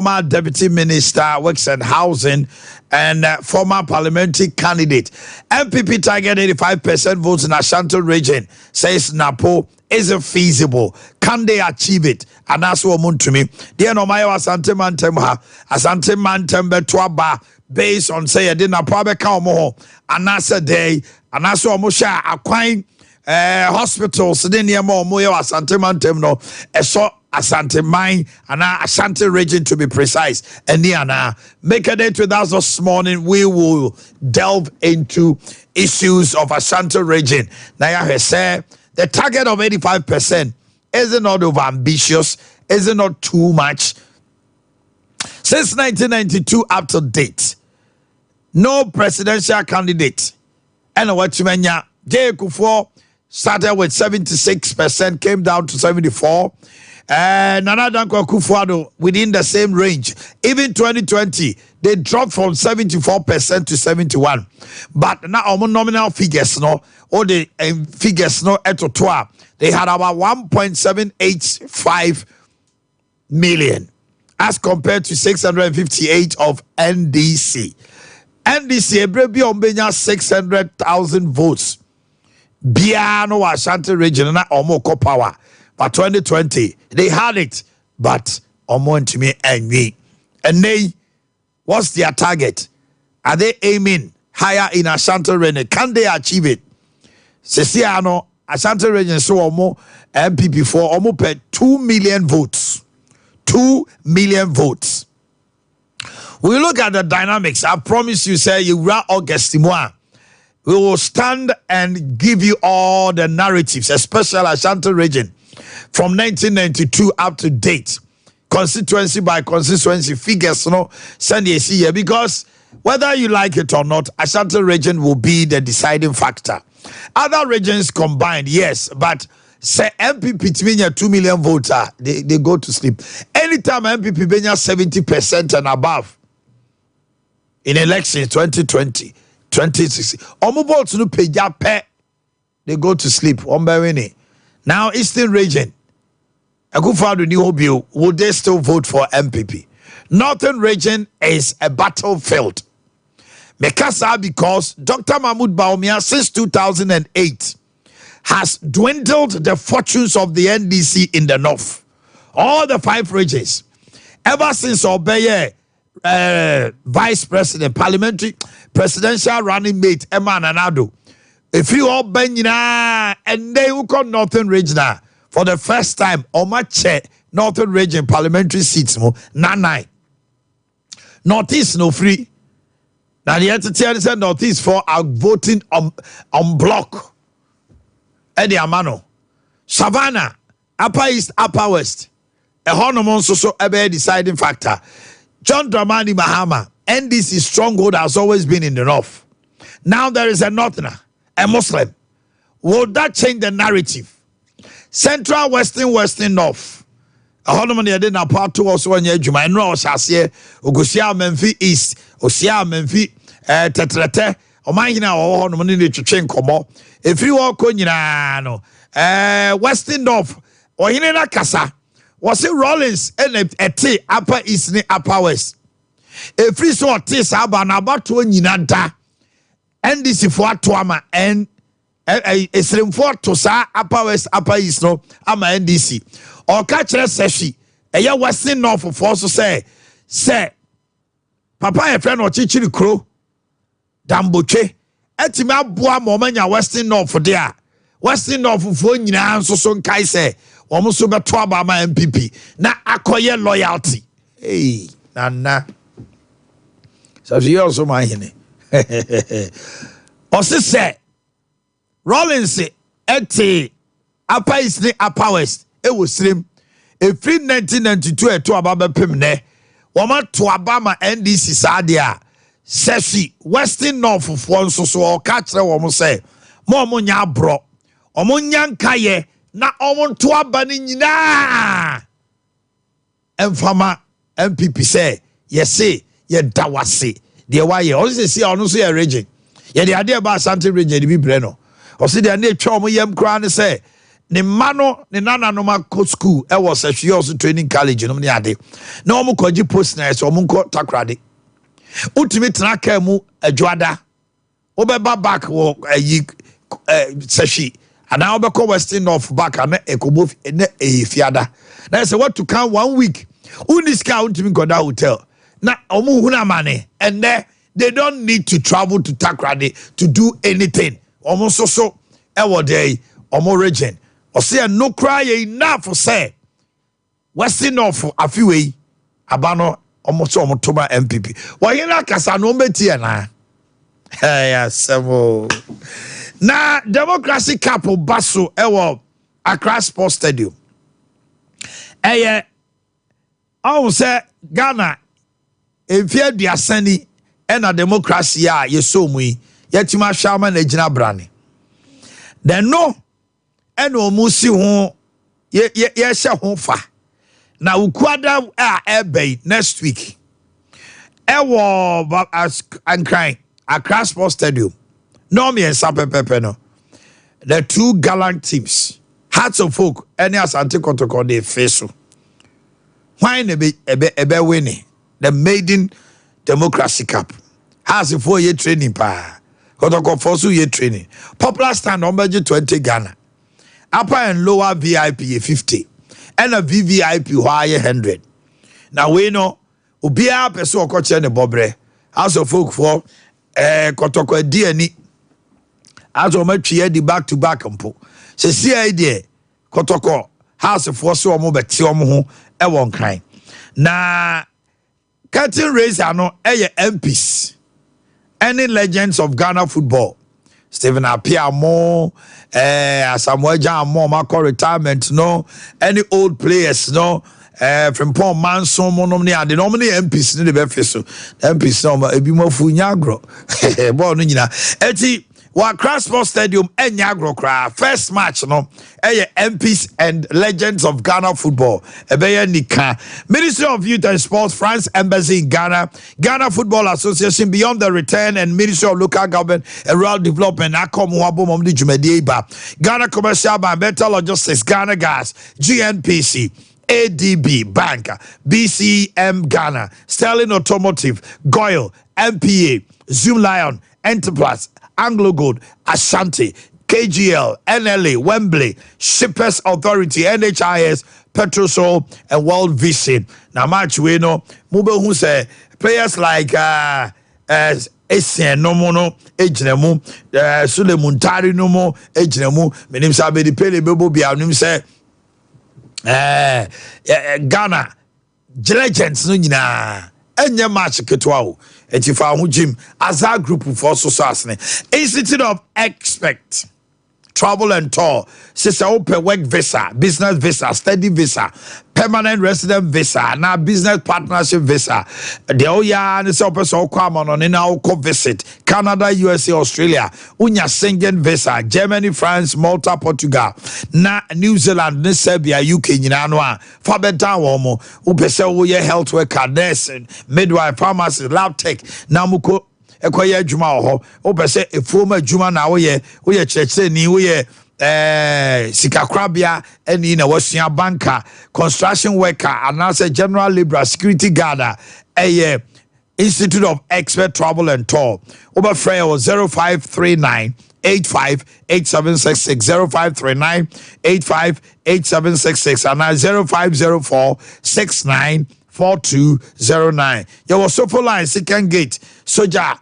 former Deputy Minister, Works and Housing, and former parliamentary candidate. MPP target 85% votes in Ashanti region, says Napo. Is it feasible? Can they achieve it? And that's what I'm to me. Dear no my Asante Mantem Asante Mantem Betuaba based on say I didn't probably come more and that's a day and that's what Musha acquiring hospitals then near more Asante Mantem no so Asante mine and Asante region to be precise. And now make a date with us this morning. We will delve into issues of Asante region. Now I say the target of 85% is not over ambitious, is it not too much? Since 1992 up to date, no presidential candidate. And what you mean? J. Kufuor started with 76%, came down to 74%. And Nana Dankwa Akufo-Addo within the same range. Even 2020, they dropped from 74% to 71%. But now our nominal figures, no, or the figures, no, they had about 1.785 million as compared to 658 of NDC. NDC, Ebrebi Ombenya 600,000 votes. Biano Ashanti region na omoko power. But 2020, they had it, but Omon to me and me. And they, what's their target? Are they aiming higher in Ashanti region? Can they achieve it? Sesiano, Ashanti region so omo MPP for almost 2 million votes. 2 million votes. We look at the dynamics. I promise you, say you are August Mois. We will stand and give you all the narratives, especially Ashanti region. From 1992 up to date, constituency by constituency figures, send you see here, because whether you like it or not, Ashanti region will be the deciding factor. Other regions combined, yes, but say MPP to 2 million voter, they go to sleep. Anytime MPP be 70% and above in elections 2020, 2060, votes no pay, they go to sleep. Now, Eastern region, Akufo-Addo new bill, would they still vote for MPP? Northern region is a battlefield. Mekasa because Dr. Mahmoud Bawumia since 2008 has dwindled the fortunes of the NDC in the north. All the 5 regions. Ever since Obeye, vice president, parliamentary, presidential running mate, Emma Nanado, if you all Benina and they will call Northern Region for the first time, Omache Northern Region parliamentary seats, 9. Northeast no free. Now the entity said Northeast for are voting on block. Eddie Amano. Savannah, Upper East, Upper West. A hormone so a deciding factor. John Dramani Mahama, NDC stronghold has always been in the north. Now there is a northerner. A Muslim. Would that change the narrative? Central, Western, North. A hormone did not part two also on your Juma. No, Shasia, Ogosia, Memphis East, Osia, Memphis, Tetrete, Omanhene Yaw, Omanhene Yaw, Komo. If you walk on, Western North, or Hinena Kasa, was it Rollins and a T, Upper East, Upper West? If you saw T, Saban about to Yinanta. NDC for Tuama and Esrim for Tosa, Upper West, Upper East, no, ama NDC. Or catch a seshi, a Western North for force to say, Papa, a friend or Chichi Crow, Damboche, Etima Boa Momania, Western North for there. Western North for Nina, so son Kaise, almost over Tuaba, my MPP. Na acquire loyalty. Hey, Nana. So she also my hine. Ose say Rollins ete Upper East ne Upper West e wo srem e free 1992 to ababa pem ne woma to abama NDC saade a seshi Western North fo nso so o ka kire wo mo say mo nya abro omo nya nkaye na omo to aba ne nyina emfama MPP say yesi ye dawase de waye o se si onu so ye region ye de ade ba Asante region bi bre no o se de na etwa omo yam kra ne say ne mano ne nana no ma school e was a she also training college no ne ade na omo kwaji post na so omo nko takrade utimi tena ka mu adwada obeba back wo ayi sashi ana obekọ western of back na ekobo na efiada na say what to count 1 week uniska utimi goda hotel na omo huna mane and they don't need to travel to takrade to do anything omo so e wo dey omo region or say no cry enough for say western of afiwe abano almost Toba MPP. Why you not kasa no beti na? Hey, semo. Na democracy couple basso ewo Accra Sports Stadium. I say Ghana efie diasani na democracy a yeso mu yetima shama na gina brane. Then no eno musi ho ye hye ho fa. Na ukwada ebe next week. Ewo and crying Accra Sports Stadium. No me and Sampa no. The two gallant teams. Hearts of Folk any Asante Kotoko de face. Why ebe winning the maiden Democracy Cup. Has a 4-year training pa. Kotoko forsu year training. Popular stand on budget 20 Ghana. Upper and lower VIP 50. And a VVIP higher 100. Now we know Ubia person koche ne bobre. House of Folk for Kotoko DNA. As o matwie di back to back mpo. Se see idea Kotoko House of Force o mo beti o mo ho e won kan. Na curtain raiser no MPs. Any legends of Ghana football. Stephen Apia mo Samuel Jan mo mako retirement no any old players no from Paul Manson mo no ne ade no many MPs ne be feso MPs no ebi mo fu nyagro ball no nyina eti wa Accra Sports Stadium nyagro kra first match no MPs and legends of Ghana football ebeya nika Ministry of Youth and Sports France Embassy in Ghana Ghana Football Association Beyond the Return and Ministry of Local Government and Rural Development akom wabo momdi jumedie ba Ghana Commercial Bank Better Logistics Ghana Gas GNPC ADB Bank BCM Ghana Sterling Automotive Goyle MPA Zoom Lion Enterprise Anglo Gold Ashanti KGL, NLA, Wembley, Shippers Authority, NHIS, Petrosol, and World Vision. Now, match we know, Mube who say players like Essien Nomono, Ejnemu, Sule Muntari Nomo, Ejnemu, Menim Sabe di Pele Bebo Bia, Nim say Ghana, Legends, Nuna. Enye match ketwa etifa hu gym Azar group for so asne Institute of Expect Travel and Tour sister open work visa business visa study visa permanent resident visa na business partnership visa the oya ne se person kwama no ne na visit Canada USA Australia unya Schengen visa Germany France Malta Portugal na New Zealand ne Serbia UK nyina no a fa beta wo mo upese wo ye health worker nurse midwife pharmacy lab tech na muko ekoye adwuma ho upese efuoma adwuma na wo ye kyerɛkyerɛ ni wo ye sikakrabia eni na wasua banker construction worker and as a general labor security guard Institute of Expert Travel and Tour over frey 0539 858766 0539 858766 and 0504 694209 your sofa line second gate soja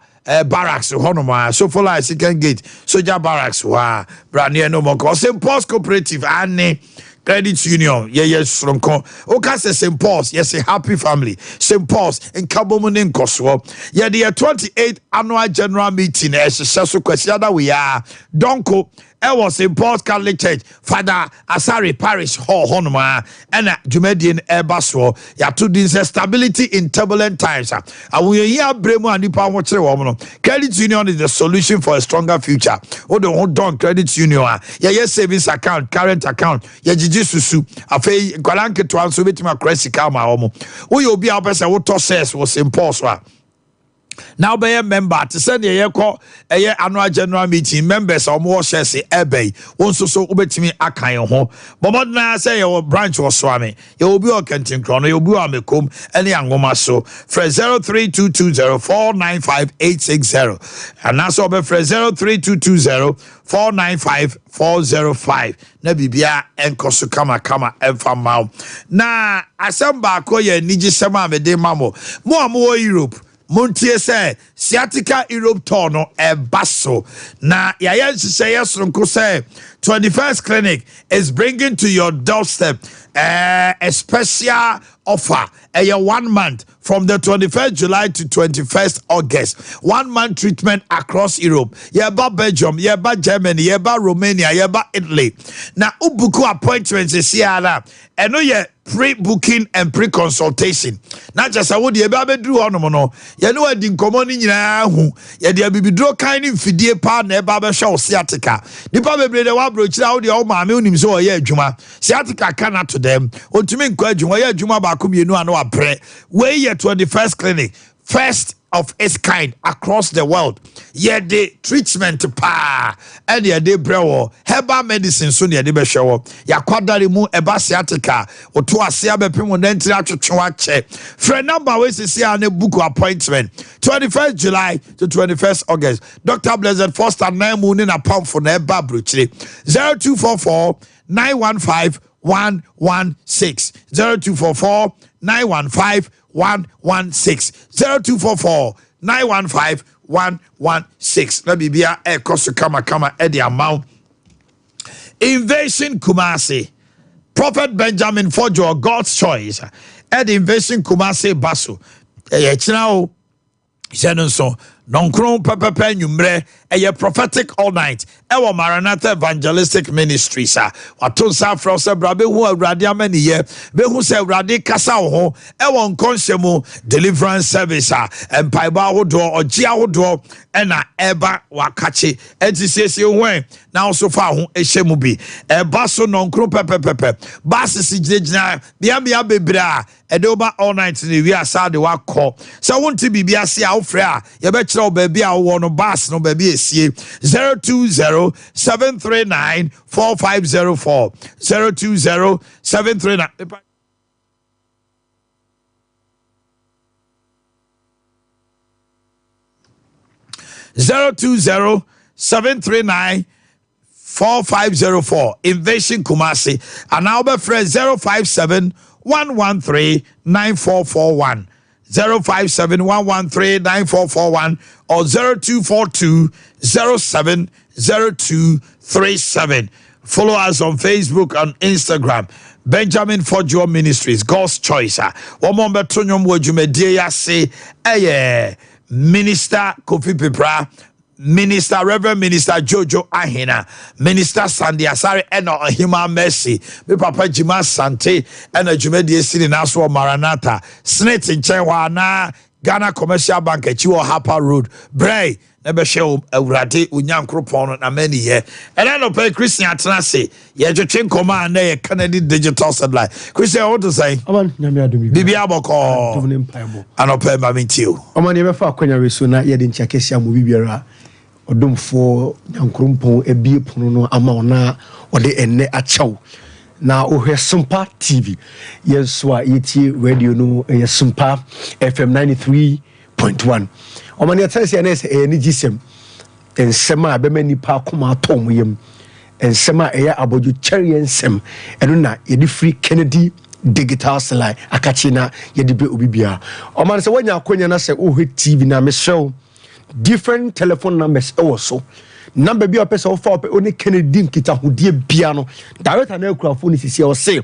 barracks honoma so for like second gate soja barracks wa brand no more St. Paul's Cooperative and Credit Union yes from okay St. Paul's yes a happy family St. Paul's in Kabomunin Koswo the 28th annual general meeting so question that we are donko was St. Paul's Catholic Church Father Asari Parish Hall honoma and Jumedian Airbaso ya to this stability in turbulent times we hear bremu and nipa wo kire wo no Credit Union is the solution for a stronger future o do don Credit Union yes savings account current account susu afei kwalanke to anso betima credit card ma wo mo wo ye obi a person wo to says was St. Paul's Now be a member to send a call a annual general meeting members or more shares ebay won so ubetimi akan ho but na say your branch was swami you will be a kentin chrono you will be a mekum any angoma so for 0322049580 and that's over for 0322049540 na bibia enkoso kama emfa maw na asamba ko ye niji sema me de mamo mo Europe Montie say sciatica Europe tour no basso na yaya say yesronko say 21st clinic is bringing to your doorstep a special offer a 1 month from the 21st July to 21st August 1 month treatment across Europe yeba Belgium yeba Germany yeba Romania yeba Italy na ubuku appointments is here eno ye pre-booking and pre-consultation not just a would ye ba bedru hono no ye no adi nkomo ni nyina hu ye de abibidro kan ni mfidie pa na e ba be hwe sciatica nipa bebre de wa brochira wo de o maame onim so ye adwuma sciatica kana to them ontumi nkwa adwuma ye adwuma ba komienu ano apre we ye 21st clinic first of its kind across the world. Yeah, the treatment pa and yeah, they brew herbal medicine soon yeah, they be show. Ya kwadari mu eba sciatica or to asia be pimo dentri atwetwe for number we see an book appointment 21st July to 21st August. Dr. Blessed Foster na mu ni na pam for na eba bruchiri 0244 915 116 0244 915 116 0244 915 116. Let me be a cost kama Eddie amount. Invasion Kumasi. Prophet Benjamin Fojo, God's choice. Ed Invasion Kumasi Basu. Chinao. Senonso. Nonkron pepepe nyumre eye prophetic all night ewo Maranatha evangelistic ministry sa waton sa fra se brabe hu awrade amani ye be hu se awrade kasa ho ewo nkonhyemu deliverance service empaiba hodo ogia hodo ena eba wakache entisese hwen na also fa ho ehyemu bi eba so nonkron pepepe basisi gina bia bebra edoba all night ni wi asa de wakọ se wonti bibia se a wo fra ye be kire baby a wo no bas no baby esie 020-739-4504 020-739 020-739-4504 Invasion Kumasi and now be friend 057-113-9441 057-113-9441 or 0242-070237. Follow us on Facebook and Instagram. Benjamin Fojo Ministries, God's Choice. One more betonyom wojumedie ya say, Minister Kofi Pipra, Minister Reverend Minister Jojo Ahina, Minister Sandy Asare eno Ahima Mercy, me Papa Jima Sante eno Jumedie City Naso Maranatha, Snit in Chenwana, Ghana Commercial Bank Chiwo Harper Road, Bray, nebe show Urade Unyankropon na many ye. And I know pay Christian Atanase, ye jochin command na ye Kennedy Digital Satellite. Christian, what to say? Aman nyame adumi. Bibia boko. Anope mamintiu. Aman ye befa akwanya reso na ye de nchakesi amu bibiara. Odomfo nyankrompon ebie pono no ama ona ode enne achaw na ohwe Sompa TV yeso a yeti radio no Sompa FM 93.1 omani atanse na ese eni gisem ensema abema nipa akoma atom yem ensema eya aboju cherry ensem eno na yedi free Kennedy digital slide akachi na yedi be obibia omani se wanya akonya na se ohwe TV na me show different telephone numbers also number bi opese ofa ope oni Kennedy nkita hodie bia no director na akura phone sisi o say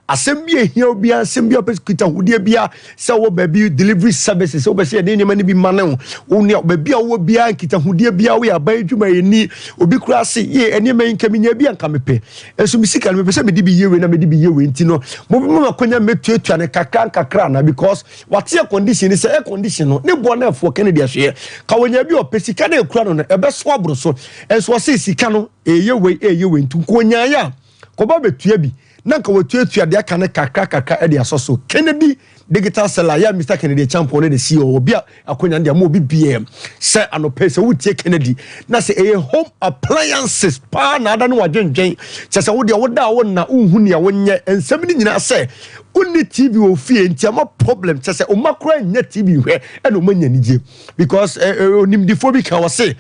asem bi ehia bia asem bi opese kita hodie bia se wo baby delivery services wo be say dey nyama ni bi mane wo ne baby a wo bia kita hodie bia wo ya ban adwuma yeni obi kura se ye ene man nkaminya bia nka mepe enso mi sika mepe se me di bi yewe na me di bi yewe nti no mo bi ma konya metuatua ne kakra na because what your condition is air condition no ne bo na afo Kennedy ahwe ka wonya bi opese ka na ekura no ebe so abro so enso se sika no eyewe nti konya ya ko ba betua bi nanka wotuatua de aka ne kakra de asoso Kennedy digital seller ya Mr Kennedy champion ne CEO obi akonya de mo obi BM se anope se wotie Kennedy na se home appliances pa na ada no wadwendwen se wo de woda wo na unhu ne wonye ensem ni nyina se unni TV wo fie ntiama problem se o makora nya TV hwe e no manya nije because onimdifo bi kan wo se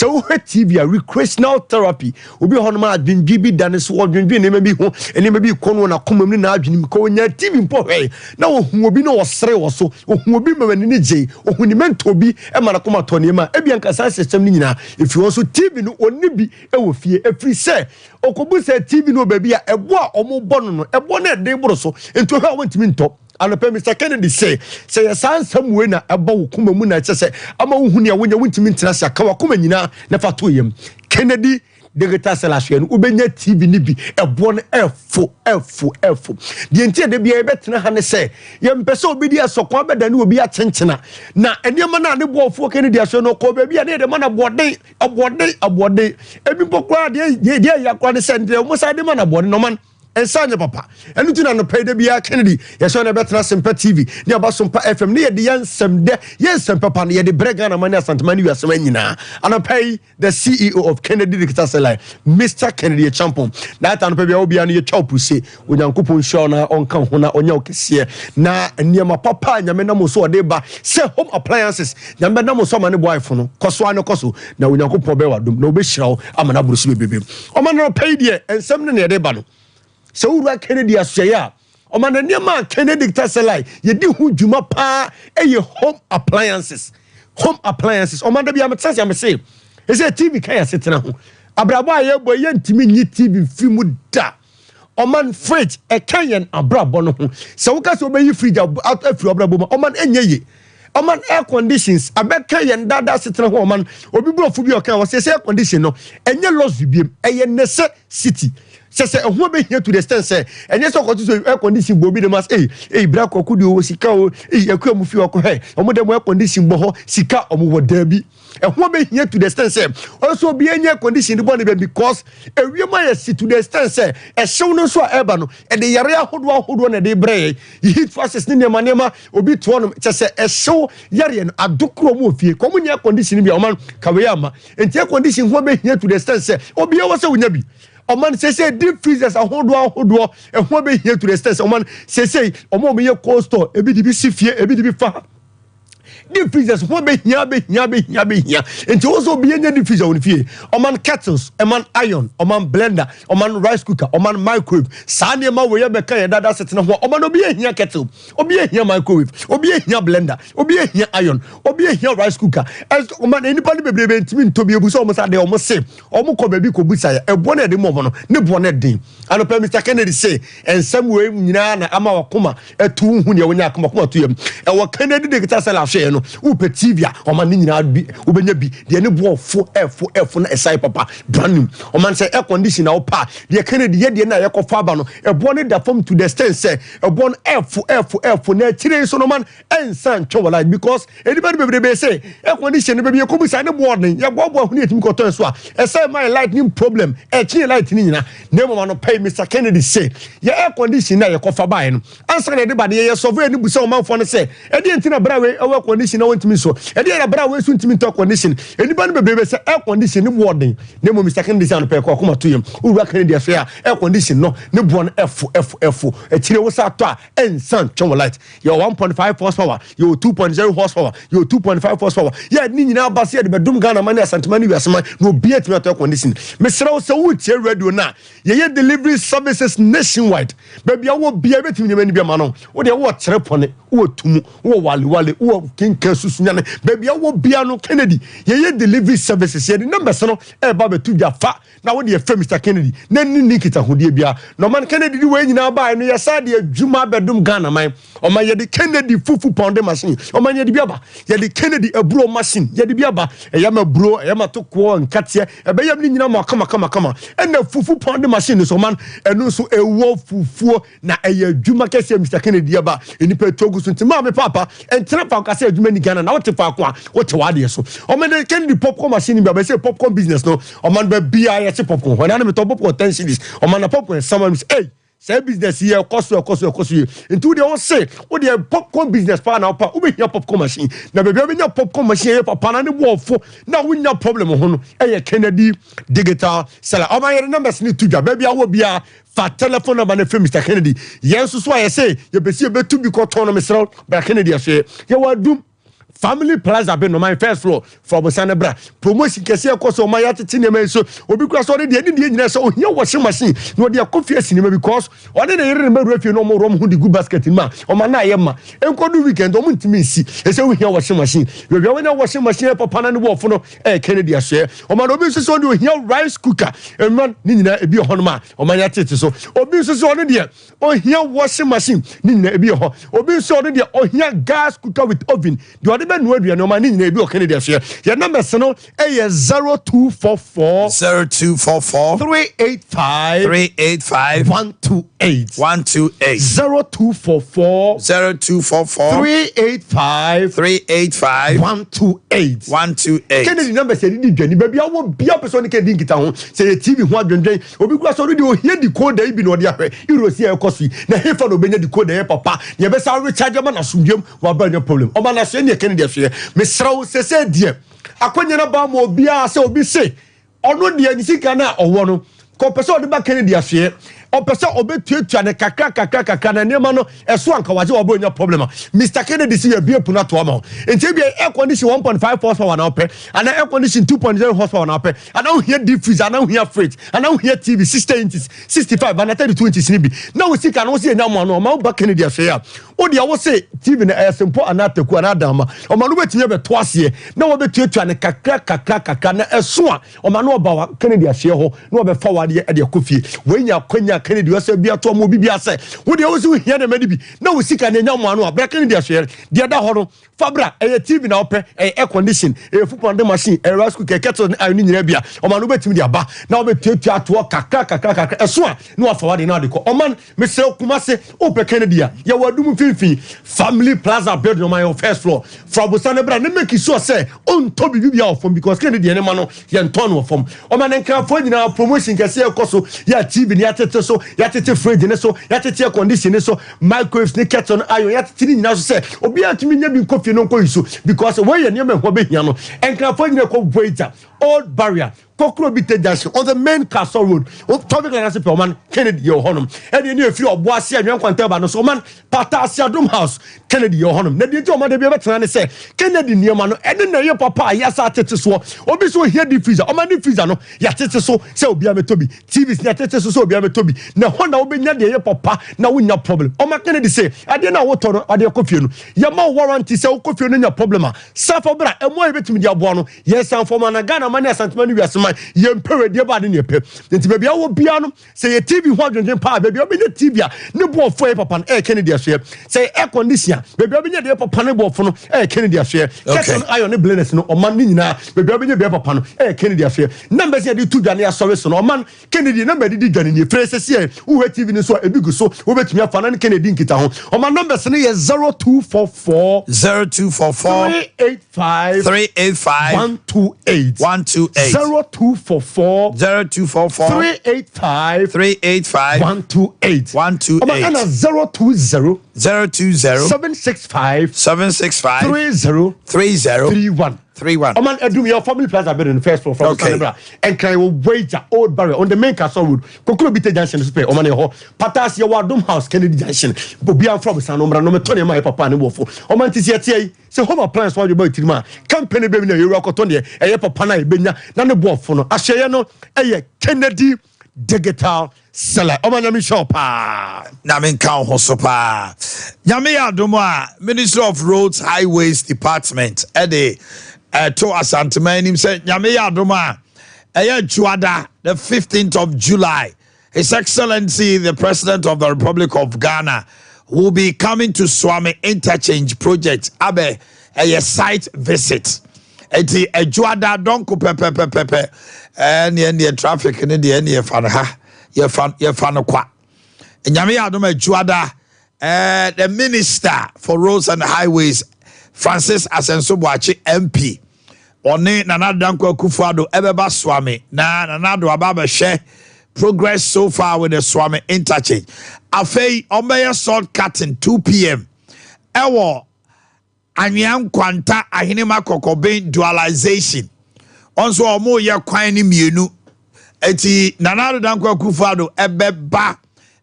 wo TV a recreational therapy obi ho no ma adwendwi bi dane so odwendwi ne ma bi ho ene ma bi kono na komam ni na adwenim ko nya TV mpo hwe na wo hu obi no wo sere wo so ohu obi mawani ni je ohu ni mento bi e ma na koma to ne ma e bi anka sa system ni nyina if you also TV no oni bi e wo fie e free say okobu say TV no ba bi a ebo a omo bono no ebo na de boro so ento ha wantimi nto anope Mr Kennedy say yasansam we na eba wo kuma mu na che say ama wo hu ne wonya wantimi ntena se aka wa kuma nyina na fa to yam Kennedy digital selashwe no ubenya TV ni bi ebo no efo de ntie de bia ebetena ha ne say yempese obi di asokwa beda ne obi achenchena na enema na ne boofo Kennedy aswe no ko ba bia ne de mana bode ebi pokwa de yakwa ne sende mo sa de mana bode no man ensanye papa enu tina no pay de bia Kennedy yeso na betena Sompa TV ne aba Sompa FM ne ye de yensem papa ne ye de brega na mani asantmani wiasem anyina ana pay the CEO of Kennedy Digital Seller Mr Kennedy champion na ta no pay bia obi an ye chop se onyankopon show na onka ho na onya okese na niema papa nyame na mo so de ba se home appliances nyame na mo so ma ne boyfo no koso an koso na onyankopon be wadom na obehirawo amana burusu bebebe o ma no pay de ensem ne de ba no so ura Kennedy asya o man niema Kennedy Digital Seller ye di hu dwuma pa home appliances o man da bia metase am say say TV kan ya setena ho abrabo aye boy ye ntimi nyi TV film da o man fridge e kan yen abrabo no ho se wo ka so be yi fridge afri abrabo ma o man enye ye o man air conditions abeka yen dada setena ho o man obi brofu bi o kan wo say air condition no enye loss biem eye nese city se ho be here to the stand say enye so kotu so air condition bo bi de mas bra koku de o sika o yakua mu fi o ko he omo de mo air condition bo ho sika omo wo da bi ho be here to the stand say also be enye condition bo ne because ewie ma ya si to the stand say hyew no so eba no e de yare ahodo na de bre heat forces ni nema obi to no se hyew yare no adokro mo fie komo nya condition bi o man kawe ama enti air condition ho be here to the stand say obi e wo se wonya bi o man say deep freezers ahodo ho be here to the stairs o man say o mo ye cold store ebi di bi sifie ebi di bi fa deep freezers ho be hia enti also be nya deep freezer on fie o man kettles o man iron o man blender o man rice cooker o man microwave sa ne ma we ye be kan ye dada setena ho o man obi hia kettle obi hia microwave obi hia blender obi hia iron obi hia rice cooker o man enipa ne bebrebe ntimi ntobi ebuso o mo sa de o mo se o mo ko baby ko busa ya ebo na de mo no ne bo na din ano pe Mr Kennedy say ensem we nyina na ama wakoma etu hu ne wonya akoma to yam e wo Kennedy Digital Seller ahwe no upe TV a o man nyina bi obenya bi de ne bo efo na esai papa brand o man say air conditioner o pa de Kennedy ye de na ye kofa ba no ebo ne da form to the stand say ebo no efo na chire so no man ensan twala because anybody be say air conditioner be be ko busa ne board ne ye bobo hu ne etimi ko ton so a esai my lightning problem chi light ni nyina ne mo no pay Mr Kennedy say ye air conditioner ye kofa ba no ansa na de ba de ye survey ni busa o man fo no say e de ntina bra we air conditioner wantimi so e de na bra we so ntimi to condition anybody be say air conditioner ni board ne mo Mr Kennedy say no pay ko kuma to yam ura Kennedy afia air condition no ne board efo e chire wo sa to a ensan twon light your 1.5 horsepower your 2.0 horsepower your 2.5 horsepower ya ni nyina ba se de bedum Ghana mani asantmani wiasema no bia timi to condition me sere wo se wo tie radio na ye delivery services nationwide baby wo bia betimi nyama ni bia ma no wo de wo kire pone wo tumu wo wale wo kinka susunyane baby wo bia no Kennedy ye delivery services ye de numbers no e ba betu bia fa na wo de fe Mr Kennedy na ni kita hodie bia no man Kennedy di we nyina ba no ye sa de adwuma bedum Ghana man o man ye de Kennedy fufu pound machine o man ye de bia ba ye de Kennedy aburo machine ye de bia ba e ya ma buro e ya ma toko nkatie e be yam ni nyina ma kama e na fufu pound machine so man enu so ewo fufuo na e ya adwuma kese Mr Kennedy ba enipa togu so ntima me papa entra fa kase adwuma ni Ghana na wote fa kwa wote wade so o man Kennedy popcorn machine bia be say popcorn business no o man be bia ya che popcorn when na me to popcorn 10 cedis o man na popcorn someone say hey say business here cost you into the all say what the popcorn business pa na pa we here popcorn machine na baby we nya popcorn machine here papa na ne wo fo na we nya problem ho no Kennedy digital seller o ma your numbers ni to dwa baby awo bia fa telephone number na Mr. Kennedy yes so I say you be see betu bi ko ton no mesrel ba Kennedy ahwe ye wadum Family Plaza be no my first floor for Bosana bra promotion kese ekoso my atete nema so obi kura so de nyina so ohia washing machine no de coffee cinema because one na yere me refie no mo rom hu di good basket ma o ma na ayema enkodu weekend o muntimi nsi ese ohia washing machine we we washing machine papa na ne wo fo no Kennedy ahwe o ma no obi so de ohia rice cooker enman ni nyina ebi ho no ma o ma ya tete so obi so ne de ohia washing machine ni nyina ebi ho obi so de ohia gas cooker with oven de be no aduane o ma ni nyina ebi o Kennedy ahwe your numbers no 0244 385 128 0244 385 128 Kennedy numbers e di dwani ba bia wo bia person ke di nkita ho say TV ho adwendwen obi kura so de o hia di code ibi no de ahwe irosi e kosi na hefa no benya di code e papa ye be sa recharge ma na sundwem wa ba nya problem o ma na so ne Kennedy ahwe mesrawo sese die akwanya na ba mo obi a se obi se ono de nisika na owo no ko person de ba Kennedy ahwe o person obetuatua ne kakra na nema no eso anka waje obo nya problem Mr. Kennedy si bia puna to ama enti bia air condition 1.5 horsepower na ope ana air condition 2.0 horsepower na ope ana o hia deep freezer ana o hia fridge ana o hia TV 60 inches 65 ana 32 inches ni bi na o sika no se nya mo no ma ba Kennedy afia ya o dia wo se TV na simple ana taku ana dama o ma no betinye be to ase na wo betuatua ne kakra na eso a o ma no ba wa Kennedy afia ho na o be fa wade e de kofie we nya kwanya Kennedy wase bia to mo bibia se wo de wo si hia na madi bi na wo sika na nya mo ano abra Kennedy ahwe de da ho no fabra TV na ope air condition food pound machine rice cooker kettle na ni nyina bia o ma no betimi de aba na wo betuatua to kakra eso a na wo fa wade na de ko o man me se kuma se o pe Kennedy ya ya wadum finfin Family Plaza building on my first floor from Bosana bra na make sure say on to bibia of because Kennedy ene ma no ye nton no from o ma nka fo nyina promotion kese ekoso ya TV ni atete so ya tete fridge ne so ya tete air condition ne so microwave ne kettle iron ya tete ni nyina so say obi atimi nya bi coffee no ko iso because we ye ne me ho be hia no enka fo nyina ko voita old barrier Kokro bite junction on the main castle road topic like that pe man Kennedy yo honum e de ni efiri oboase anwan kwanta ba no so man patasia dom house Kennedy yo honum na de ti o ma de be betena ne say Kennedy niema no ene na ye papa ya sa tete so obi so here di freezer o ma di freezer no ya tete so say obi ametobi TVs na tete so obi ametobi na ho na obi nya de ye papa na wo nya problem o ma Kennedy say ade na wo to no ade kofie no ye ma warranty say wo kofie no nya problem a safa bra e mo e betumi di abo no yes san for man Ghana man asantuma ni wiase ye mpere de ba de ne pe nti bebia wo bia no say ye TV ho adwendwen pa bebia obi ne TV a ne bo fo e papa no Kennedy ahwe say air condition bebia obi ne de papa ne bo fo no Kennedy ahwe kettle iron ne blenders no o man ni nyina bebia obi ne be papa no Kennedy ahwe numbers ye de tu dwane asore so no o man Kennedy number di dwane ni frese ye wo TV ne so ebigu so wo betumi afa na Kennedy nkita ho o man numbers ne ye 0244 385 128 0244 385 128 020 765 3031 Oman Edum your Family Plaza building first floor from Canberra and cry wager old barrier on the main castle road Kokro bite junction to pay Oman ho patas your Dom house Kennedy junction Bobia from San Ombra no Tony my papa ne wofo Oman tisia tie say home appliance what you buy tirima company be na you rokoton de e papa na e benya na ne bofo no ahye no e Kennedy digital seller Oman shop na men kan ho so pa nyame adomo a Ministry of Roads Highways Department Ade to asanteman say nyame adoma juada the 15th of July His Excellency the President of the Republic of Ghana will be coming to Swami Interchange Project abe a site visit eti juada donko pepe and the traffic in the fan ha ye fan kwa nyame adoma juada the Minister for Roads and Highways Francis Asenso Boakye MP One Nana Danko Kufuado Ebeba Swami na Nana do ababa she progress so far with the Swami interchange. Afei, Omeya salt cutting 2 p.m. Ewo Anyam Kwanta Ahinema Kokobin dualization. Also, Omo ya kwani mienu. Eti Nanado Dankwa Kufado ebeba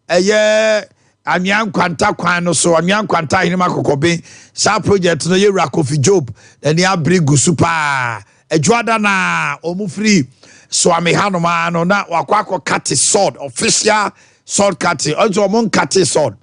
eye Anyam Kwanta kwano so Anyam Kwanta Ahinema Kokobin sa project no ye Rakofi Job then ya brigu super Ejwada na omu free Swami Hanoma no na wakwako kati sword official sword kati also omon kati sword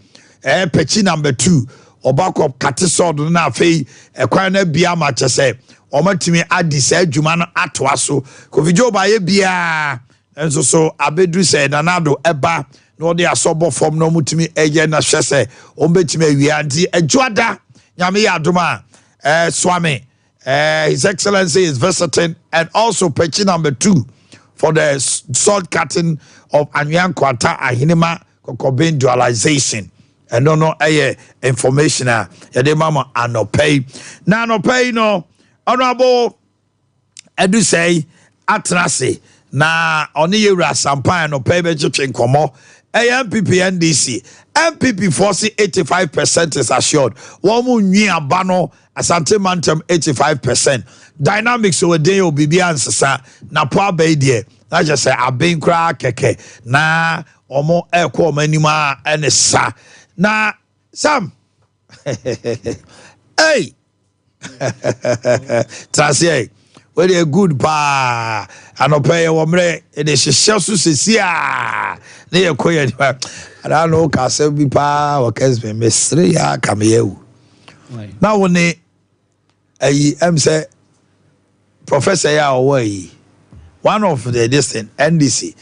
pechi number 2 obako kati sword na afei ekwan na bia ma chese omatimi adi se adwuma no atoa so Kofi ba ye bia enso so abedru se nanado eba no de asobo form no mutimi eje na hwese ombetimi awia nti Ejwada nyame ya adoma Swami His Excellency is visiting, and also pechi number 2 for the sword cutting of Anyam Kwanta Ahinema Kokobin dualization. And no information yade mama anopay. Na anopay no honorable edu say atrase na oni yura sampa anopay be chichen komo. MPP NDC MPP force 85% is assured. Womu nwi abano Asante Mantem 85%. Dynamics so dey obibi ansesa na po be die. Na just say aben kra keke na omo ekwo manima enesa. Na Sam. Hey. Trasier. Very a good pa anopay womre e de hyehyɛ so sesia na ye koye I know ka se bi pa o kesbe mesre ya kameyewu na woni ayi em say professor ya owo one of the distant NDC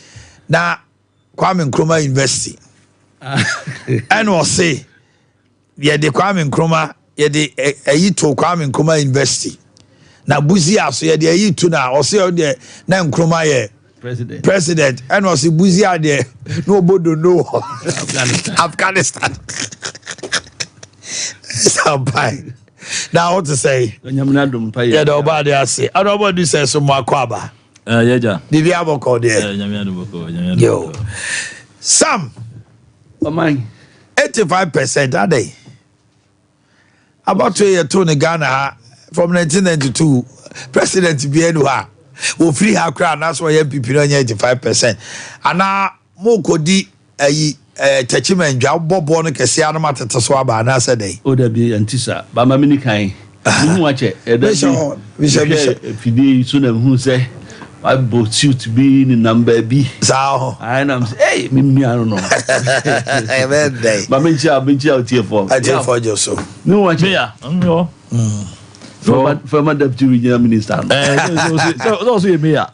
na Kwame Nkrumah University and was say ye de Kwame Nkrumah ye de ayi to Kwame Nkrumah University na buzi aso ye de ayi to na o say de na Nkrumah ye president and was buzi ade no bodo no Afghanistan Sompa now what to say yeah the obade ase nobody say so mo akwaba yeja bibi aboko there yo Sam Oman 85% are they about 2 years to Ghana from 1992 president Bienu ha we free her crown that's why MPP no 85% ana mo kodi ayi techimen dwa bobo no kese anu matete so aba na say dey o da bi antisa ba ma mini kan mu wache e da bi fidi so na hu say I bought you to be in number B. So I am hey, me I don't know. But me out here for. I tell for just so. No watch me ya. Former deputy regional minister. So me ya.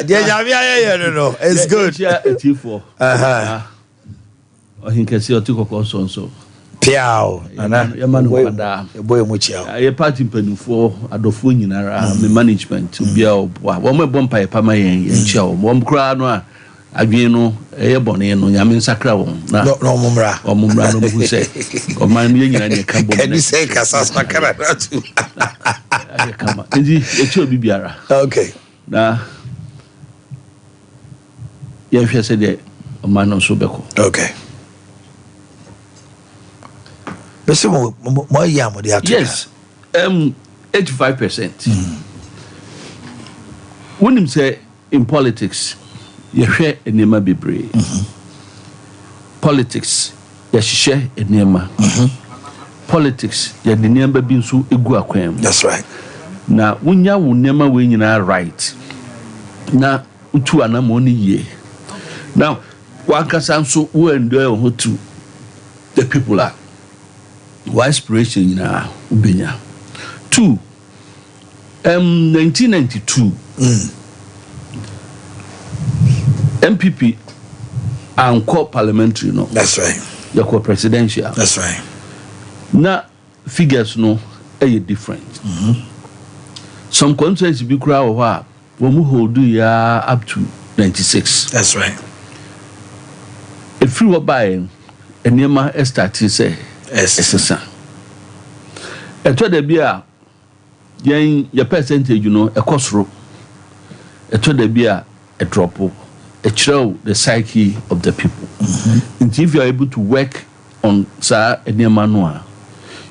No. It's good. For. I think I see a two so. Piao ana yamanu kwada boy mu chiao ye party mpanufo adofo nyinara me management bia oboa wo me bompa ye pama yen ye chiao wo kra no a adwen no ye bone no nyame nsakra wo na no mumra no mu se o man ye nyina ne ka bom ne say kasa sakara tu kama ndi e chi obi biara okay na ye hwe se de o man no so beko okay. Yes, 85%. When him say in politics, you share a name bebre. Politics, you share a name. Politics, you the name be so iguaquem. That's right. Now, when you will never win in our right. Now, to an amoni ye. Now, one can so who and who to the people are. Aspiration na ubenya 2 1992 MPP anko parliamentary no that's right yako presidential that's right na figures no different some constituencies be kura wa wo mu hold ya up to 96 that's right if you were buying enema start say Esesa. Eto de bia yen your percentage you know ekosro. Eto de bia a drop, a show the psyche of the people. And if you are able to work on sa manual,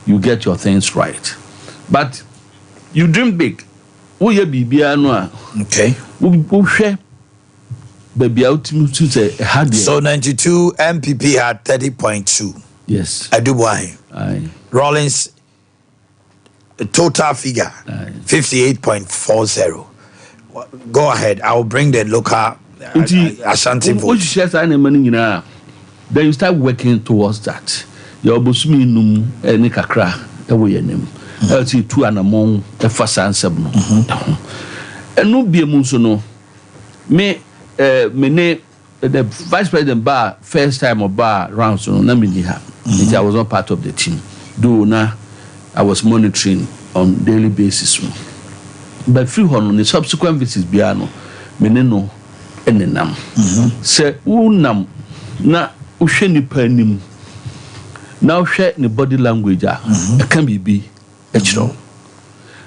you get your things right. But you dream big. Okay. So 92 MPP had 30.2. Yes. Adubuahi. Aye. Rawlings total figure 58.40. Go ahead. I will bring the local Ashanti vote. Then you start working towards that. Your busumi num any kakra ewo yenem. Elti 2 and among the first answer no. And no be so no. Me the vice president bar first time or bar round so na me ha. I was not part of the team. Though na I was monitoring on daily basis. But free on the subsequent visits biano me no enenam. Say unam na uhwe nipa anim. Now share the body language can be actual.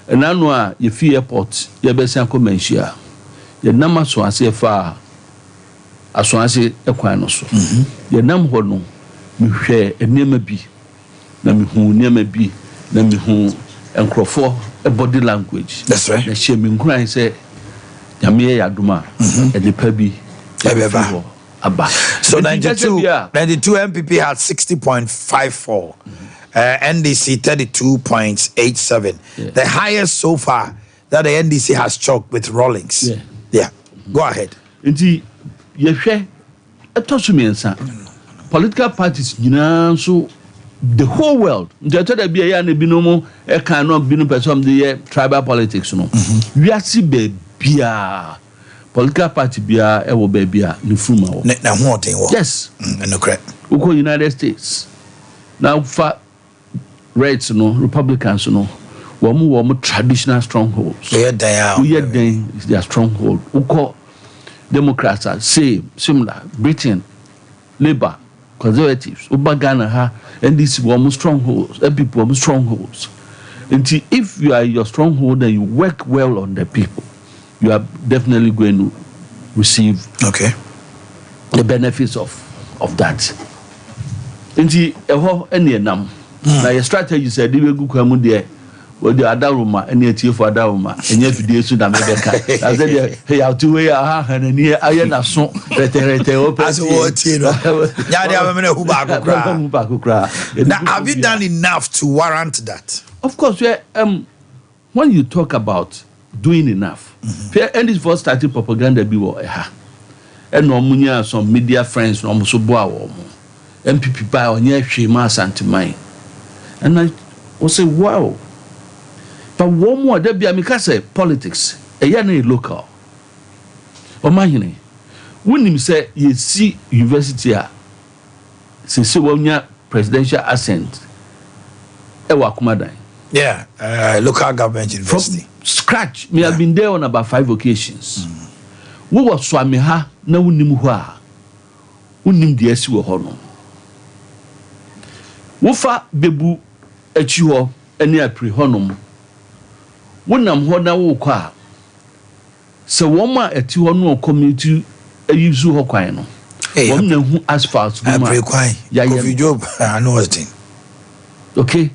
And now you feel airport, you best mention your number so as if as one say a quinoso. Your name hono, me share a name be, Nami who name be, Nami who and crofo a body language. That's right. The shaming cry say Yamia Yaduma and the pebi. So 92 MPP had 60.54, NDC 32.87. The highest so far that the NDC has chalked with Rawlings. Yeah. Go ahead. Indeed, political parties, so the whole world, tribal politics, we are see baby. Political party bia ewo bebia ni fuma wo na ho den wo yes no correct uko United States now for Reds no Republicans no wo traditional strongholds they are their stronghold uko Democrats are same similar Britain Labour Conservatives Ghana ha and this wo strongholds and people wo strongholds until if you are your stronghold and you work well on the people, you are definitely going to receive the benefits of that. Inti any nam. Now your strategy said you go kwamu there. Well, the Adaruma and yet for Adaruma and yet today so that America. I said, hey, I'll do it. And near I am so as what now have you done enough to warrant that? Of course, when you talk about doing enough, and this first started propaganda be and no munya some media friends no so boa MPP by on your shema santimai. And I was say, wow. But one more, there be a mikase politics, a yana local. Omanhene, when him say, you see university, since you presidential assent, Ewa Kumadan. Yeah, local government university. From scratch, me have been there on about 5 occasions. We were swami ha, na unim hua, unim diesi wo hono. Wofa bebu echiho, eni apri honom. Wonam ho na wo kwa se woma eti ho no community ayuzu ho kwan no wom na hu asphalt no ma kwan ya job I know what thing. Okay.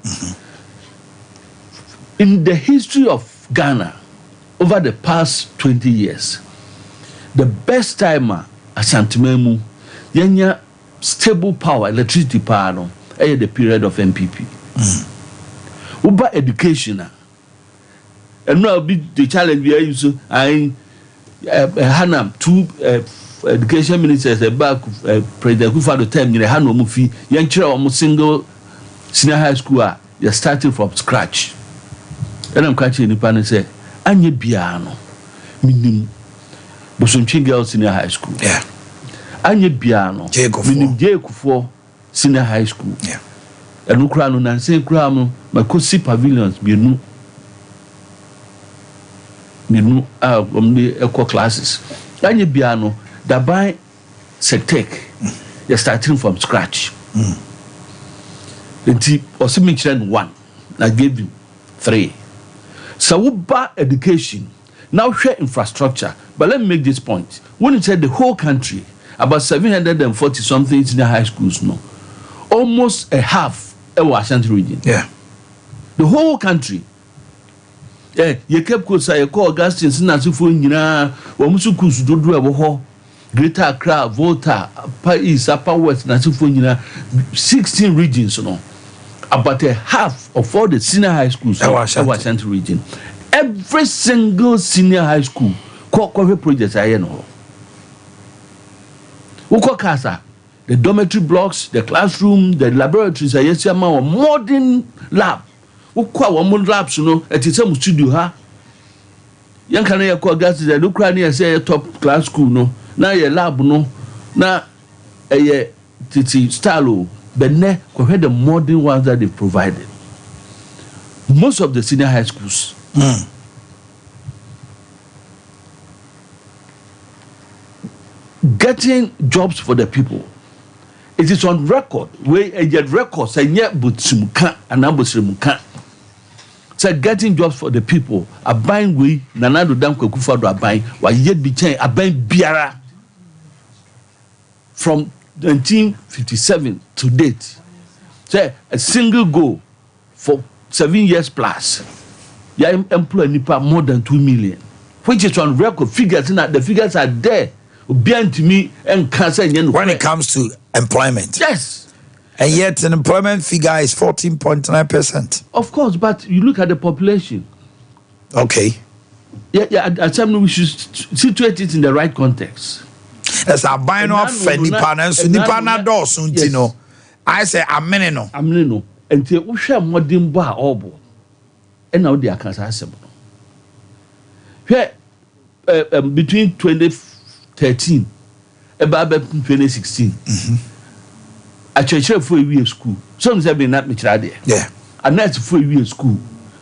In the history of Ghana over the past 20 years, the best time asantememu yenya stable power electricity power no the period of MPP. Uba education and now be the challenge we are used I Hanam 2 education ministers back President Kufuor time in Hano Mufi young almost single senior high school you're starting from scratch. And I'm catching the pan and say Anye Biano minim Bosumchi girls senior high school. Yeah. Anye Biano minim Kufuor senior high school. Yeah. And Ukraino and say Kramo my cosi pavilions be no the eco classes. Anye Biano that by Sectec you're starting from scratch. And he was mentioned 1. I gave him 3. So ba education Now share infrastructure. But let me make this point. When you said the whole country, about 740 something senior high schools, no, almost a half in Ashanti region. Yeah. The whole country. You kept Kosa, you call Augustine, Sinasifu, Wamusukus, Dodo, Greater Accra, Volta, Upper East, Upper West, Nasifu, 16 regions, no. About a half of all the senior high schools in Ashanti region. Every single senior high school, Kokore projects I know. Ukokasa, the dormitory blocks, the classroom, the laboratories, a modern lab. Ukwa one labs, you know, at its own studio, ha. Young can call gas is a look around say a top class school, no. Now your lab, no. Now a titi style, but ne compare the modern ones that they provided. Most of the senior high schools. Getting jobs for the people. It is on record. We get records and yet but sumuka and abosrimuka. So getting jobs for the people. A buying we nanado dam kwekufado a buying while yet be changed a buying biara from 1957 to date. Say a single goal for 7 years plus. You employ nipa more than 2 million, which is on record figures. The figures are there. Behind me and cancer when it comes to employment. Yes. And yet an employment figure is 14.9%. Of course, but you look at the population. Okay. Yeah, at some we should situate it in the right context. As a bino of Nipana Dawson, Tino. I say Ameneno. Ameneno. And say Usha Modimba Obo. And now they are cancer. Here between 2013 about 2016. I church for a year school. Some have been at Michade. Yeah. And that's for a year school.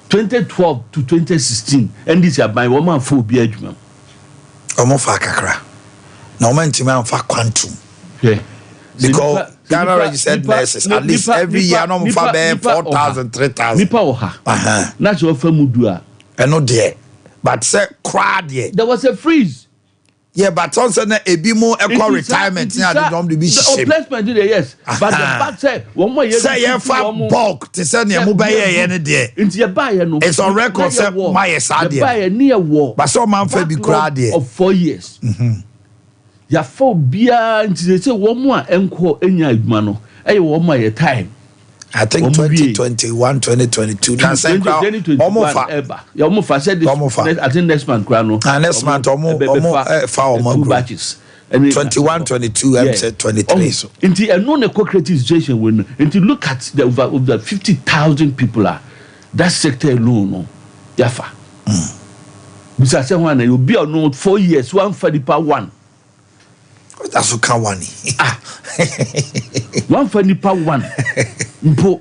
2012 to 2016. And this is by woman for Biajman. Omofa Kakra. No man to man for quantum. Yeah. Because Ghana registered nurses at least every year no for 4,000, 3,000. Nipa oha. That's your famudua. And no dear. But say crowd yet. There was a freeze. Yeah, but also a bit more equal retirement. Yeah, the dom to be shame. Placement yes. But the back say one more year. Say you for bulk to send your mobile any day. Into your buyer no. It's on record say my sadia. Buyer near war. But some man for be crowd there. Of 4 years. Ya for bia into they say one more enko enya aduma no. Eh one more year time. I think 2021, 2022. That's almost you almost said this. I think next month, next month, almost batches. 21, 22, and 23. So, into a non-equal situation when into look at the over 50,000 people are that sector alone. No, Yafa. Because I say one, you'll be on 4 years, 1 for the power one. That's what can one. 1 for the power one. Mpo.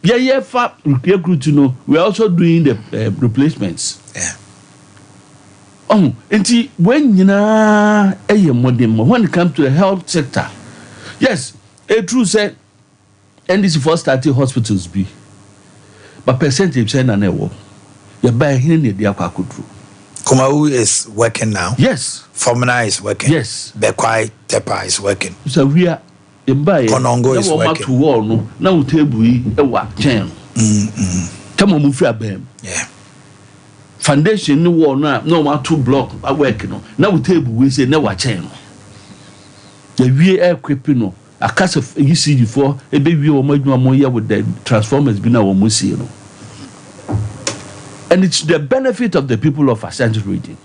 Yeah, recruit to know. We're also doing the replacements. Yeah. And when you know, when it comes to the health sector, yes, a true said, and this is for starting hospitals be, but percentage say na newo. You buy here near the Akakudru. Kumau is working now. Yes. Formina is working. Yes. Bekwai Tepa is working. So we are in buy. Konongo is working. To wall no. Now table ewa chain. Come on, move your bam. Yeah. Foundation no wall no ma 2 block are working no. Now table we say never chain. The we air equipping no. A cast of ECG for a baby or more year with the transformers be now almost you know. And it's the benefit of the people of Ashanti region.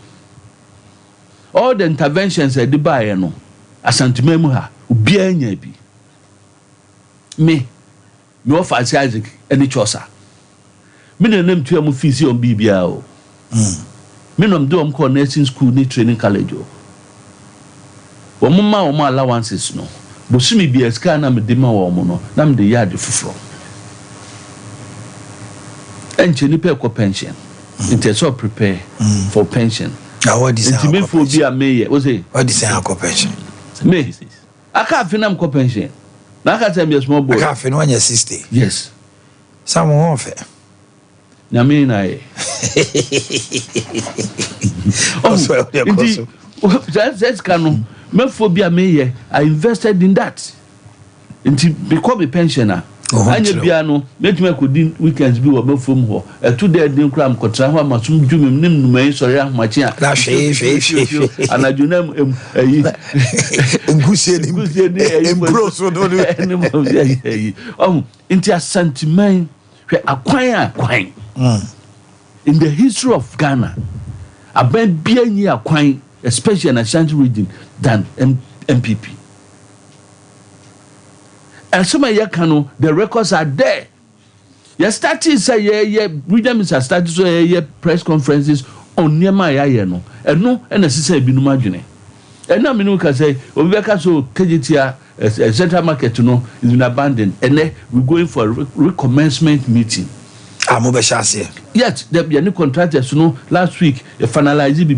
All the interventions at the buyer no, Ashanti Memuha, Ubianya be. Me offer Isaac any chosa. Me no name to a fees on BBO. Me no do am call nursing school ni training college. Mama or my allowances no. But see me be a scan am de ma wo mo no, na me de yard fufuro. And Chenipe pension. It's so prepare for pension. Now what is that? For be a mayor. What is that pension? Me. I can't finish my pension. Now I can't tell me a small boy. I can't finish when you're 60. Yes. Some more of it. nyame na ye that's kanu me phobia me ye I invested in that nti become a pensioner anya bia no metumi akodi weekends bi wo befom ho etu de din kra am kotra ho amasum dwumem nim numai sori ahmachi a na hwe anadunam ayi ngusie ni embroso do nti asantiman hwe akwan in the history of Ghana aban bia nyi akwan especially in Ashanti region than MPP. And some of you the records are there. You started say region is started so press conferences on near my no and no and necessary be no margin. And now me can say Obeka so KGTR central market no is been abandoned and then we're going for a recommencement meeting. Yet there be any contractors last week finalize it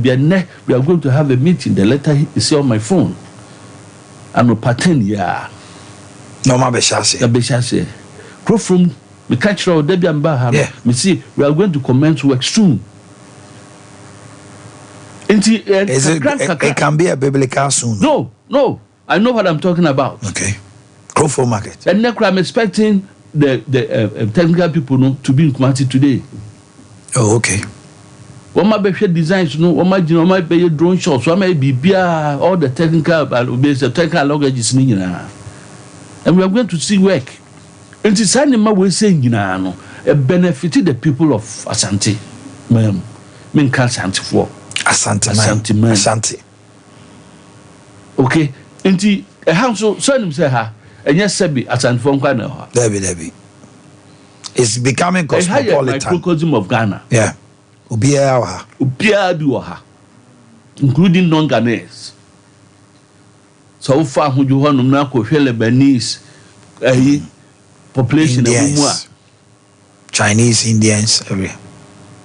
we are going to have a meeting. The letter is on my phone. I'm no pattern no ma be shase pro from me catch road there be amba me see we are going to commence work soon. It can be a biblical soon. No I know what I'm talking about. Okay, go for market and next I'm expecting the technical people to be in Kumasi today. Oh, okay. What my be designs what my be drone shots what may be all the technical languages and we are going to see work. And it's my way saying it benefited the people of Asante. Mean Asante for Asante. Okay. And a house so him say her and yes Sebi Asante for Ghana. Debbie. It's becoming cosmopolitan. Microcosm of Ghana. Yeah. Ubia duha, including non-Ghanaians. So far, who you want to know, Lebanese population Indians, Chinese, Indians, everywhere.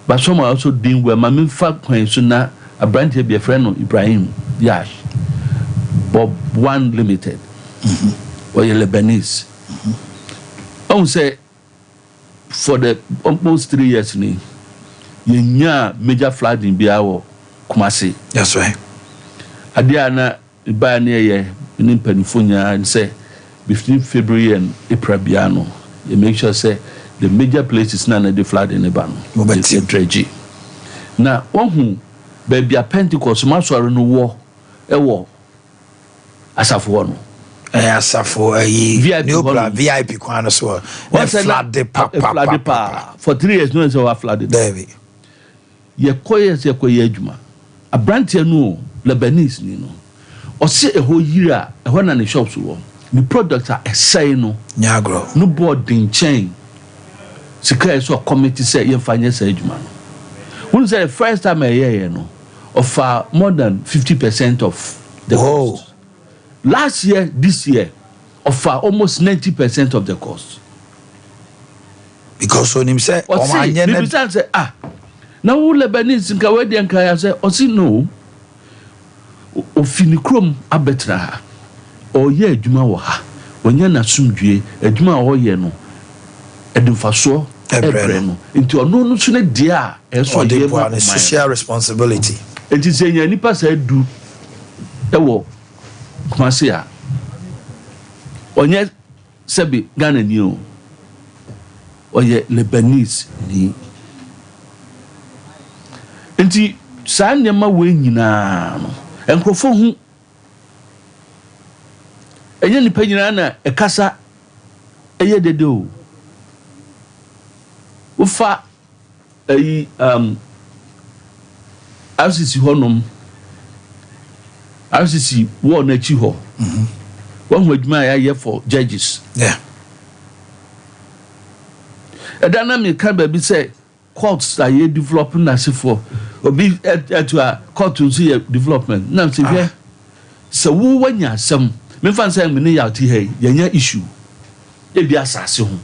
But some are also doing well. My main fact when so now a brand here be a friend of Ibrahim Yash, Bob One Limited, or your Lebanese. I would say for the almost 3 years now. Yenya major flooding bi awo Kumasi. That's right. Adia na ba na ye ni mpanifo nya say between February and April biano you make sure say the major places na the flood in the ban. The dredge. Na ohu baby a Pentecost masori no wo ewo asafo no. Asafo VIP kwan so. Flood the for 3 years no say flooded. David. Ye koye adwuma abrantia no Lebanese ni no o se e ho yira e ho na ne shops wo ni product a esai no nyagro no board in chain sika so committee say ye fanye say adwuma no when say the first time I hear no of more than 50% of the cost. Last year this year of almost 90% of the cost because when him say Omanhene say now Lebanese nka we dey nka ya say osi no ofini krom abetra o ye adwuma wo ha onye na sumdue adwuma wo ye no edumfaso ebre no nti ono no so ne dia e so ye ma social responsibility enti say nya nipa sa du ewo Kumasi a onye sebi Ghana ni o oye Lebanese ni enti saa nyama we nyina no enkrofo hu enye nipa nyina na ekasa eye dede o ufa RCC honom RCC wo na chi ho one hu adwuma ya ye for judges edana me kan ba bi say courts are developing as for obi to a court to see development na say here so wo wanya asem me fan say me ne ya ti hey yenya issue e bi asase ho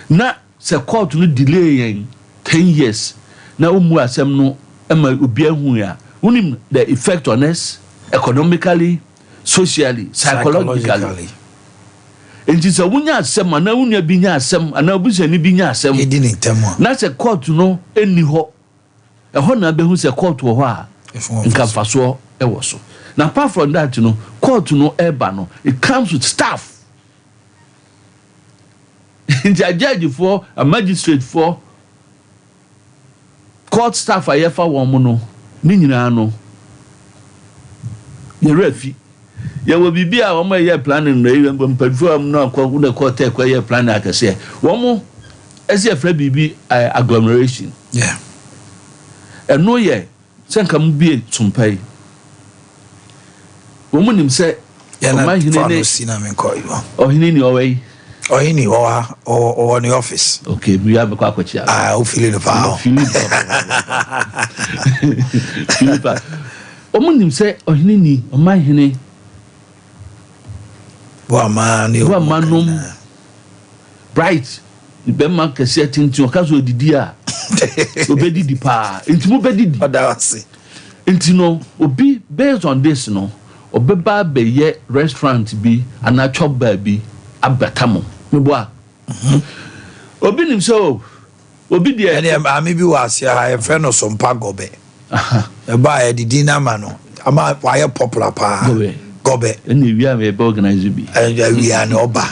na say court no delay yen 10 years na umu asem no ema obi ahu ya unim the effect on us economically, socially, psychologically. Enti se wunya asem ana wunya bi nya asem ana obusani bi nya asem edi ne temo na se court no eni ho ho na behu se court wo ho a nka faso wo so na apart from that no court no eba no it comes with staff. Enti a judge for a magistrate for court staff ayefa wo mo no ni nyina no ye refi ya wo bibia wo mo ye planning no ye mpadfo am no akọ na court e kwa ye plan akase wo mo ese afra bibi agglomeration yeah eno ye senka mu bie tumpai wo mo nim se Omanhene ne sina men ko yo ohini ni owei ohini o the office okay we have kwa kwachi o feeling the power Philippa omo nim se ohini ni Omanhene Boamanum bright be man kese tintin o kazo odidi a obedidi pa enti mo bedidi odawase enti no obi based on this no obeba be ye restaurant bi ana chop bar bi abetamo mebo a obi nim so obi de ene ami bi wase ha e friend no Sompa gobe e ba e didi na ma no ama why popular pa gobe ene wi am e be organize bi we are no ba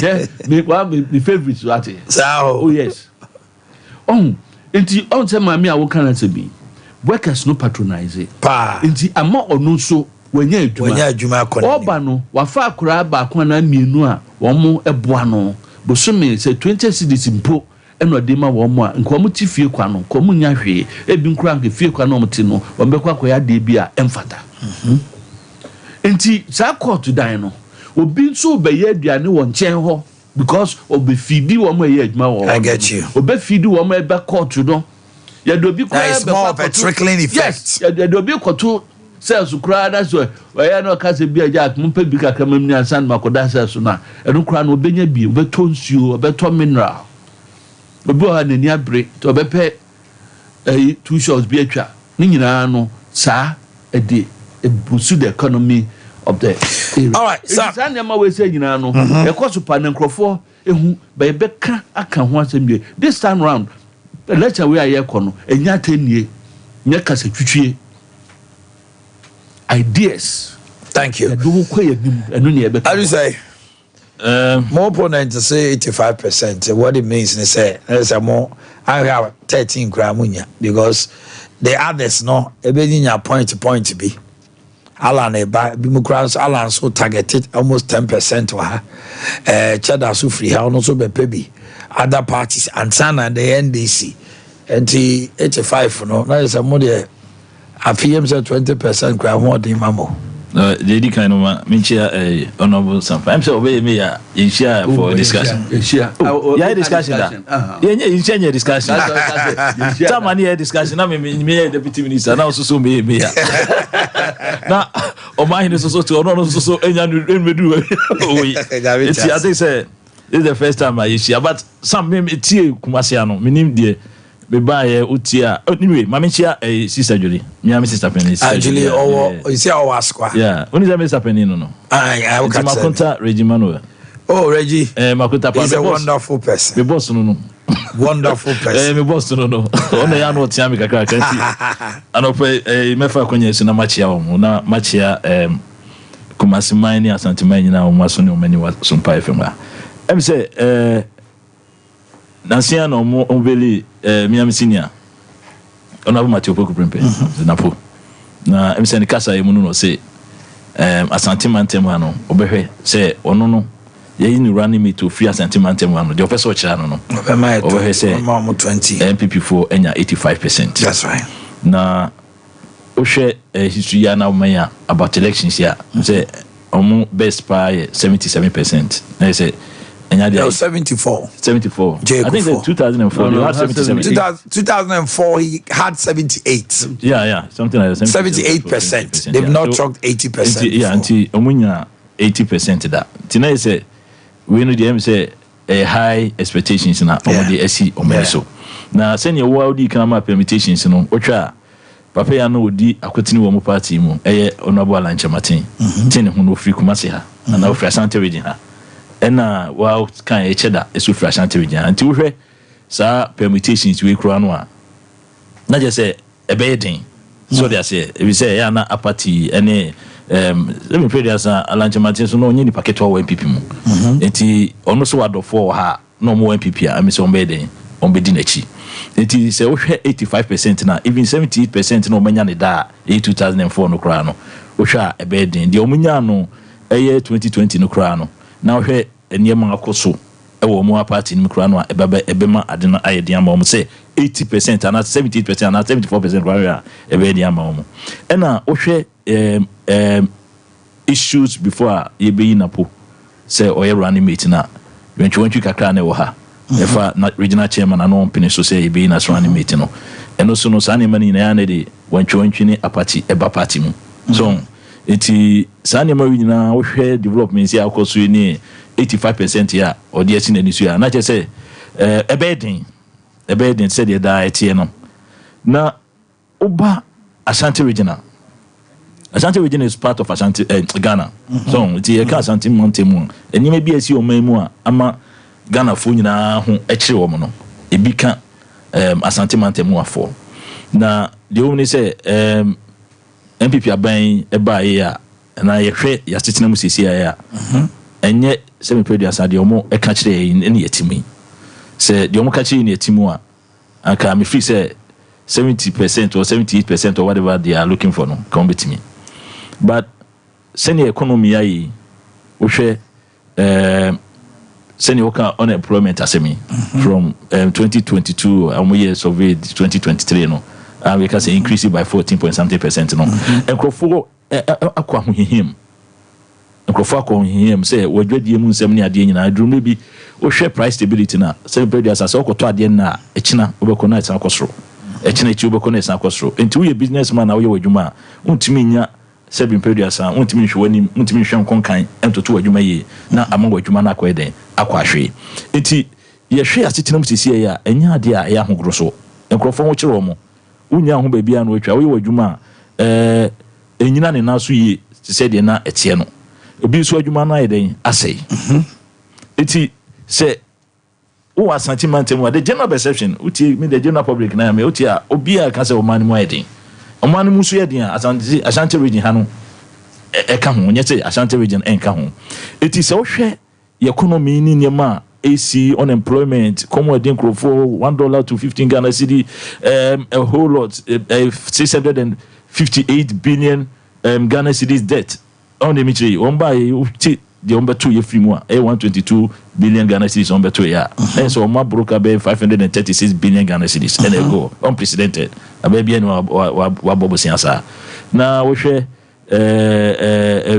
yeah me favorite what so oh yes enti on say mami a wo kan say bi workers no patronize pa enti ama onu so wanya adwuma akọ oba no wafa akura ba akọ na mienu a wo mo eboa no bosome say 20 cedis mpo eno de ma wo mo a nko mo ti fie kwa no ko mo nya hwe ebi nkura nke fie kwa no mo ti no wo mbekwa kwa ya de bi a emfata enti sa court dan no obi nso be ye aduane wo nchen ho because obe fidi wo mo ye adwuma wo I get you obe fidi wo mo ebe court no ya do bi kwa be more of a trickling effect yes ya do bi kwato sales kura da so ya no ka se bi aja mpa bi kakra mamni ansan makoda sales na eno kura no obenya bi obeto nsuo obeto mineral obi o ha nani abre to obepe two shots bi atwa ni nyina no sa ede boost the economy of the area. All right, sir. Sanema we say nyina no e koso pa na nkrofo ehu be beka aka ho asem this time round lecture we aye kono enya tenie nya kasa twitwie ideas. Thank you. I do say more opponents say 85%. What it means is say there's a more I have 13 gramunya because the others no ebenya point to be Alan Bimukras Alan so targeted almost 10% wa cheddar so free how also be pebi other parties and Sana the NDC and the 85 no that is a more I feel 20% grab more than mamo. The kind of Minchia honorable Sompa. I'm so obey me in share for discussion. Yeah, discussion. You change your discussion. Some money discussion. I mean, me deputy minister now so me. Now, Omanhene is also to honor so any do. It's I think say this is the first time I share, but some me tie Kumasiano, minim dear. Be buy utia anyway mamichia sister Julie me am sister Penny actually you see our squad yeah when is that Mr. Penny no I can Makonta Reggie Manuel oh Reggie Makonta he's a wonderful person me boss no wonderful person me boss no ona ya no tia me kakra kanti anope me fa konye su na machia wo na machia Kumasi mine Asante mine na wo maso ne o mani wa Sompa FM em say Nansia no mo onveli miam senior onabu Matthew Poku Prempe napo na em se ni kasa emu no say Asante mantem ano obehwe say ono no ye ni running me to free Asante mantem ano the officer ochira no obehwe say 20 MPP4 enya 85%. That's right. Na ohwe history ya na umanya about elections ya say omo best pay 77%. Na say 74. I think in 2004 he had 77. 2004 he had 78. Yeah, something like that. 78%. They've not chalked 80%. Yeah, until omunya 80% that. Tina say we know the say a high expectations na omo the SC omo so. Na send your world economic permutations no otwa papa ya no odi akwetini wo mu party mu honorable Alanchematin tin hu no free Kumasi ha na ofri Asante region ha ena wa kan cheda esu free Asante region anti wo hwɛ sa permutations we kura no a na je say ebedin so they say we say ya na apathy ene let me pray as Alanchematin so no onye ni packet wa MPP mu enti ono so wadofo ha no mo MPP a me so mbeden ombedi nachi enti say wo hwɛ 85% na even 78% no manya ne da 2004 no kura no wo hwɛ ebedin de omunya no 2020 no kura no na wo hwɛ eniyema akoso ewo mu party ni kura no a ebema ade no ayedi ama mo say 80% and 78% and 74% kura ebedi ama mo ena wo hwɛ issues before ye be napo say oye running mate na wenchu kakra na wo ha efa na regional chairman na no mpene so say ye be na running mate no eno so no sane mani na ya na de wenchu ni apati eba party mu so eti sane ma nyina wo hwɛ development ya akoso ni 85% ya odi esi na ni so ya na che say ebedin say the da etie no na oba Ashanti regional is part of Ashanti Ghana. So it's a Ashanti Montemu. And you may be a see o ama Ghana fu nyina ho ekire wo no. E bi ka Ashanti Montemu afọ. Na the only say MPP aban e ba ye a na ye hwe ya titina mu sisi ya. Enye se me predia sa de omo e ka kire ne yetimi. Se de omo ka kire ne yetimu a aka me free say 70% or 78% or whatever they are looking for no come bet me. But senior economy ai wo hwe senior worker unemployment asemi from 2022 amoye survey 2023 no we can say increase by 14.something% no enkrofo akwa hohihim say wadwadie mu nsem ne ade nyina aduru maybe wo hwe price stability na say previous as okoto ade na echina obeko na etna kosoro echina chi obeko na etna kosoro enti wo ye businessman na wo ye wadwuma untimi nya sebin previous untimi hwani untimi hwe nkonkan entoto wadwuma ye na amon wadwuma na akweden akwahwe enti ye hwe asetina mu sisi ya enya ade a ya hogoro so enkrofo ho kire wo unya ho ba bia na watwa wo ye wadwuma enyina ne na so ye se de na etie no obi so adwuma na yeden asai enti se o Asante Montemu the general perception uti me the general public na me uti a obi a ka se Omanhene mu yeden Omanhene mu so yeden Asante region ha no e ka ho nye se Asante region en ka ho enti se wo hwe economy ni nyema AC unemployment come within crofo $1 to 15 Ghana cedi a whole lot 658 billion Ghana cedis debt on the mitri on buy the number 2 year free mu 122 billion Ghana cedis on beto ya and so my broker be 536 billion Ghana cedis and go unprecedented ababi enu wa bobo siasa na wo hwe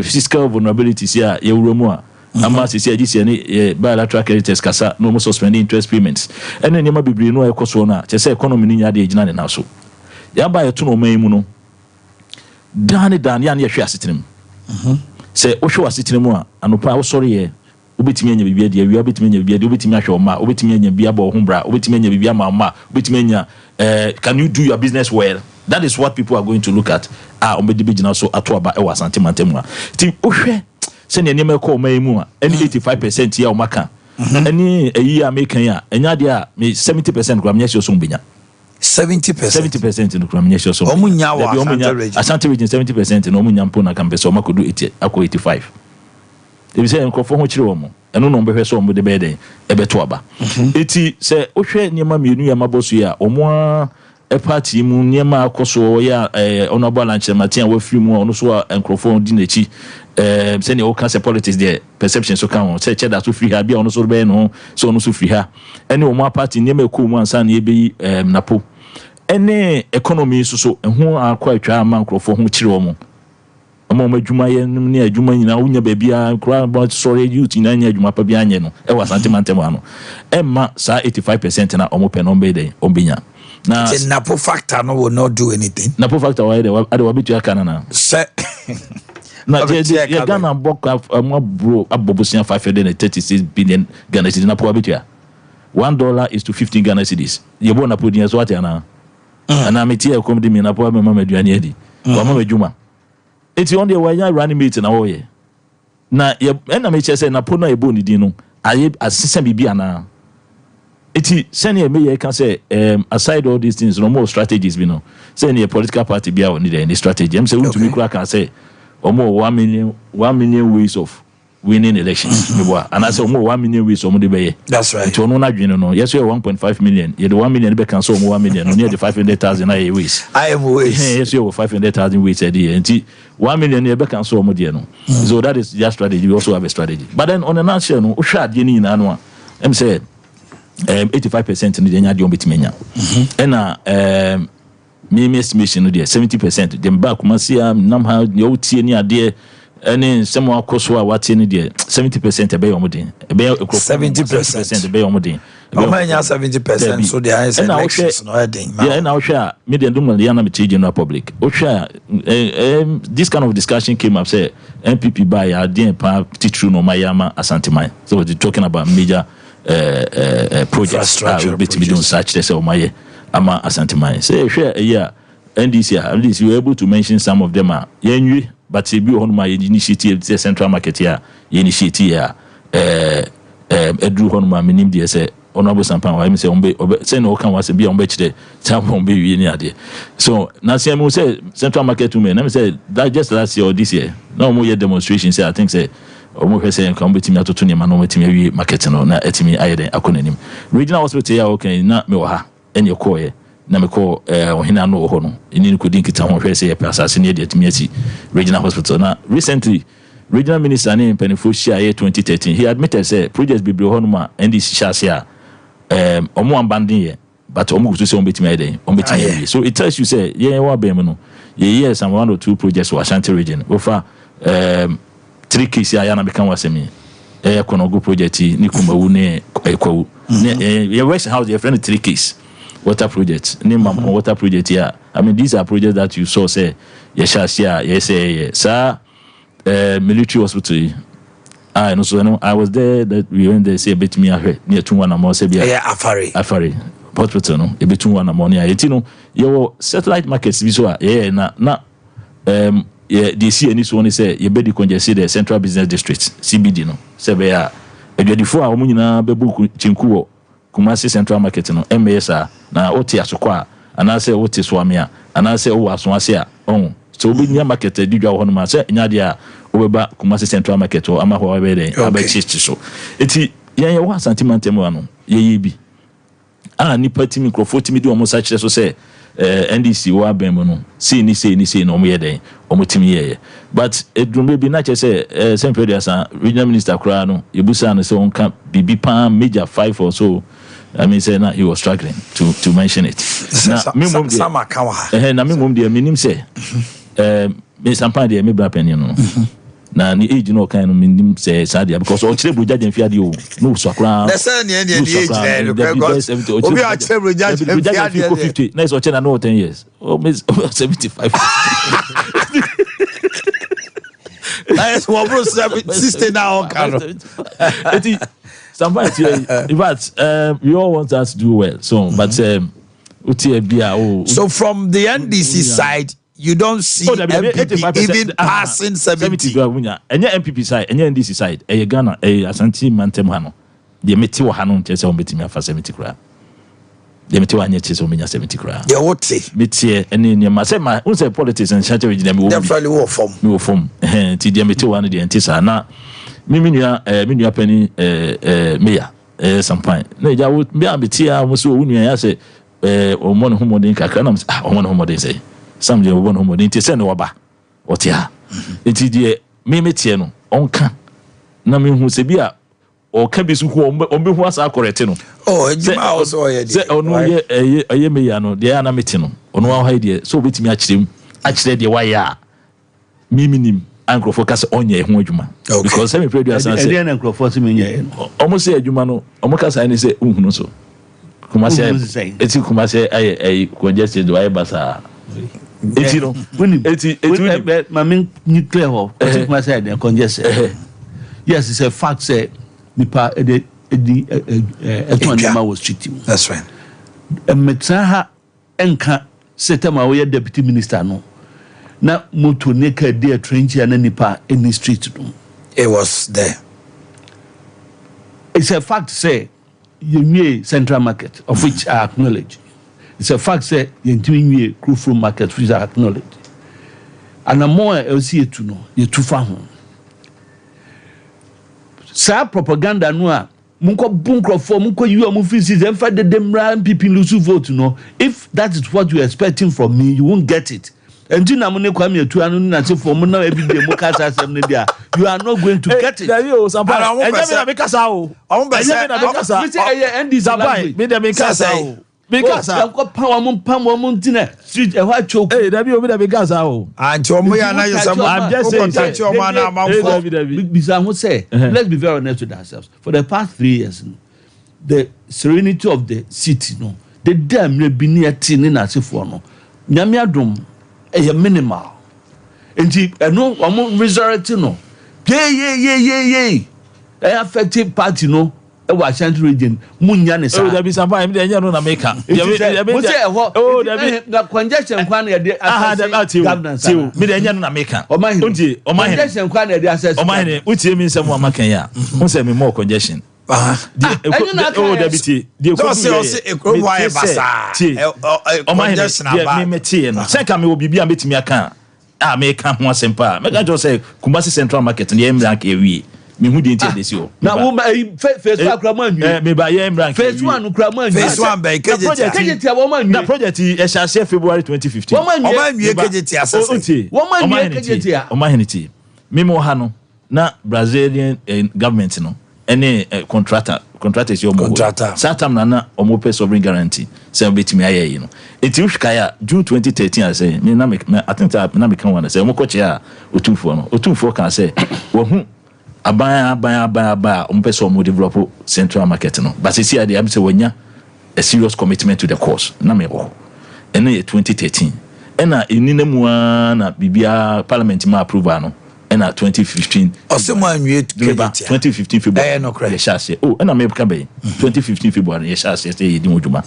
fiscal vulnerability sia ye wuro a ama sisi agisi ne bilateral creditors kasa no mo suspend interest payments ene nyema bibiri no ekoso na che say economy ni nya de agina ne na so ya ba yeto no man mu no dan ya ne hwe asetenem se wo hwe asetenem mu a anopa wo sori ye obetimi anya bibia de awia obetimi anya bibia de obetimi ahwe oma obetimi anya bibia ba ohun bra obetimi anya bibia ma obetimi anya can you do your business well? That is what people are going to look at ombedi bigina so ato aba e Asante Montemu a ti wo hwe se ne neme ko man mu a any 85% ya o maka any eyi American ya enya de a 70% gram nya so mbenya 70% no gram nya so omunya wa Asante region 70% no omunya mpo na kambe so makodu 80 akọ 85 they say nkofo ho kire wo mo eno no mbehwe so mo de beden ebeto aba eti se ohwe niema mienu ya mabosu ya omo a party mu niema akoso ya honorable Alanchematin wa free mu ono so enkrofo di nachi say ne o can say politics there perception so kan say che that so free ha bia ono so be no so ono so free ha ene omo party niema ko mu ansa na ebe napo ene economy so ehu akwa atwa ama enkrofo ho kire wo mo omo adwuma ye ne adwuma nyina wonya babia kra about sorry youth nyina nya adwuma pa bia anye no e wa Asante Montemu ano emma sa 85% na omo pe no be dey ombenya na napo factor no will not do anything napo factor why dey ade wabitu aka na se na ye Ghana bok mo bro abobosia 536 billion Ghana cedis napo wabitu $1 is to 15 Ghana cedis ye bo napo dia so what na and I'm a tear comedy me na po me mama aduane adi wa mama adwuma enti on dey wa ya running mate na wo ye na na me che say na po na ebo ni din no aye asesa bibia na eti senior me can say aside all these things no more strategies be no senior political party be on need any strategy am say we to me can say more 1 million ways of winning elections and I say more 1 million ways of be that's right to no na dwene no yes we 1.5 million you the 1 million be can so more 1 million no near the 500,000 ways I am ways yes you 500,000 ways a day and 1 million you be can so more there no so that is their strategy. We also have a strategy, but then on a national no hwa de ni na no am say 85% in the nya de obetimenya and me estimation no there 70% dem back kumasia nam ha you tie ni ade any some akoso a watie ni there 70% be yomodin be 70% be yomodin Omanya 70% so the highest elections no heading yeah na ohwa me dem dum na me tie general public ohwa this kind of discussion came up say MPP by ade pa titru no mayama asanteman so we're talking about major projects bit me don search this omaye ama asanteman say hwe yeah NDC at least you were able to mention some of them yenwi but se bi ho no ma initiative the central market here initiative here edru ho no ma minim de say honorable Sompa wa say ombe say no kan wa say bi ombe chire tam ombe wi ni ade so na say me say central market women na me say that just last year or this year no more year demonstration say I think say omo hwe say kan betimi atoto ni ma no betimi wi market no na etimi ayeden akonanim regional hospital ya okay na me wa ha enye koye na me ko ohina no ho no ini ko din kita ho hwe say e asase ne de etimi ati regional hospital na recently regional minister ne penifo share 2013 he admitted say projects bibre ho no ma NDC shase a omo ambandin ye but omo go say omo betimi ayeden omo betimi so it tells you say ye wa be me no ye some 1 or 2 projects for Ashanti region over 3 cases ya na bekan wasemi konogo project ni kumawu ne ekwawu ne West House your friend 3 cases water project ni mam water project here I mean these are projects that you saw say yes sir military hospital I know so I was there that we went there say bet me ahwe near 21 amount say bia afari hospital no e betun one amount ya eti no your satellite markets bi so na yeah, they see any so one say you better congested the central business district CBD no say be a edwadifo a omu nyina bebu chinku Kumasi central market no MS na oti asokwa ana say oti swame a ana say o asonase a so obi nya market didwa ho no ma say nya de a obeba Kumasi central market o ama ho be den abachichi so eti yen ye wa santimantem ano ye bi nipa timi mikrofo timi de omo sa kire so say NDC wa ben no say ni no omo ye den omo timi ye but edrumbe bi na che say sempre dia san regional minister kura no yebusa no say onka bibi pan major 5 or so I mean say na he was struggling to mention it na minimum de na minimum de minim say me Sompa de me bra penny no na ni age no kind no minim say sadia because o kire broja demfia de o no so akra na say ni age there because obi a kire broja demfia de 50 na so chena no 10 years o 75 Nice one bro 60 now kind of Somebody in fact we all want us to do well so but so from the NDC side you don't see MPP even passing 70 and MPP side and NDC side Ghana Asante mantem ha no de meti wo ha no nche o betimi afa 70 kra de meti wa anye che so menya 70 kra de wote meti ene ne ma say ma unse politics and chat we dem definitely wo form ti de meti wa no de ntisa na minua pani meya Sompa na ja wo me abetia mo so wo nua ya se omo no homodin kakra na omo no homodin say sam de omo no homodin ti se ne woba otia enti de me metie no onka na me hu se bia o ka bi su ko ombe hu asa correct no ejima also ye de ono ye meya no de na meti no ono wa ha de so obetimi akire de wa ya miminim Ankro focus on ye ho adwuma because some produce say e na ankro focus me nye omo say adwuma no omo kasa ni say unhunu so Kumasi eti Kumasi ay congested do ay basa eti no eti ma me nuclear ho Kumasi ay congested yes it's a fact say nipa eton ma was treating that's right metra ha enka setema we deputy minister no na moto ne ka dey trench ya na nipa in the street no it was there. It's a fact say you central market of which I acknowledge. It's a fact say you need Krufro market which I acknowledge. And I'm more LCA to know you too far home. Sa propaganda no munko bunkro for munko you am offices and fight the demran people lose vote no. If that is what you're expecting from me, you won't get it. And you know, you are not going to get it. Because I've got power, I'm street a white choke. Hey, that be because I'm just saying, let's be very honest with ourselves. For the past 3 years, the serenity of the city, no, the damn be near tin in as if for no, Nyamiadum, a minimal. And no, I'm resurrecting no. Yay. Effective party, no. Washington region munyane sa there be some time dey no na make am na congestion kwan na dey governance me dey no na make am Omanhene congestion kwan na dey access Omanhene utie mi nsem wa makan ya who say me more congestion deputy so say ekrowa e basa congestion aba me metie no say ka me obibi a metimi aka a me ka ho asempa me ka jo say Kumasi Central Market na em rank ewie me hu dey tie desi o na wo phase 1 kraman me ba ye em rank phase 1 kraman phase 1 ba kejeti a wo man na project e share February 2015 wo man kejeti asase wo man kejeti a Omanhene ti me mo ha no na Brazilian government no any contractors your contractor satam na omo pay sovereign guarantee say betimi aye yi no enti uhkaya June 2013 I say me na me I think na me kan wan say omo koche a otumfo kan say wo hu abaya umpeso mo develop central market no but see at the am say wanya a serious commitment to the cause na me ho ene 2013 ena enina mu na bibia parliament ma approve no ena 2015 osemo anwie 2015 February no credit shase ena me ka be 2015 February ye shase say yedi moduma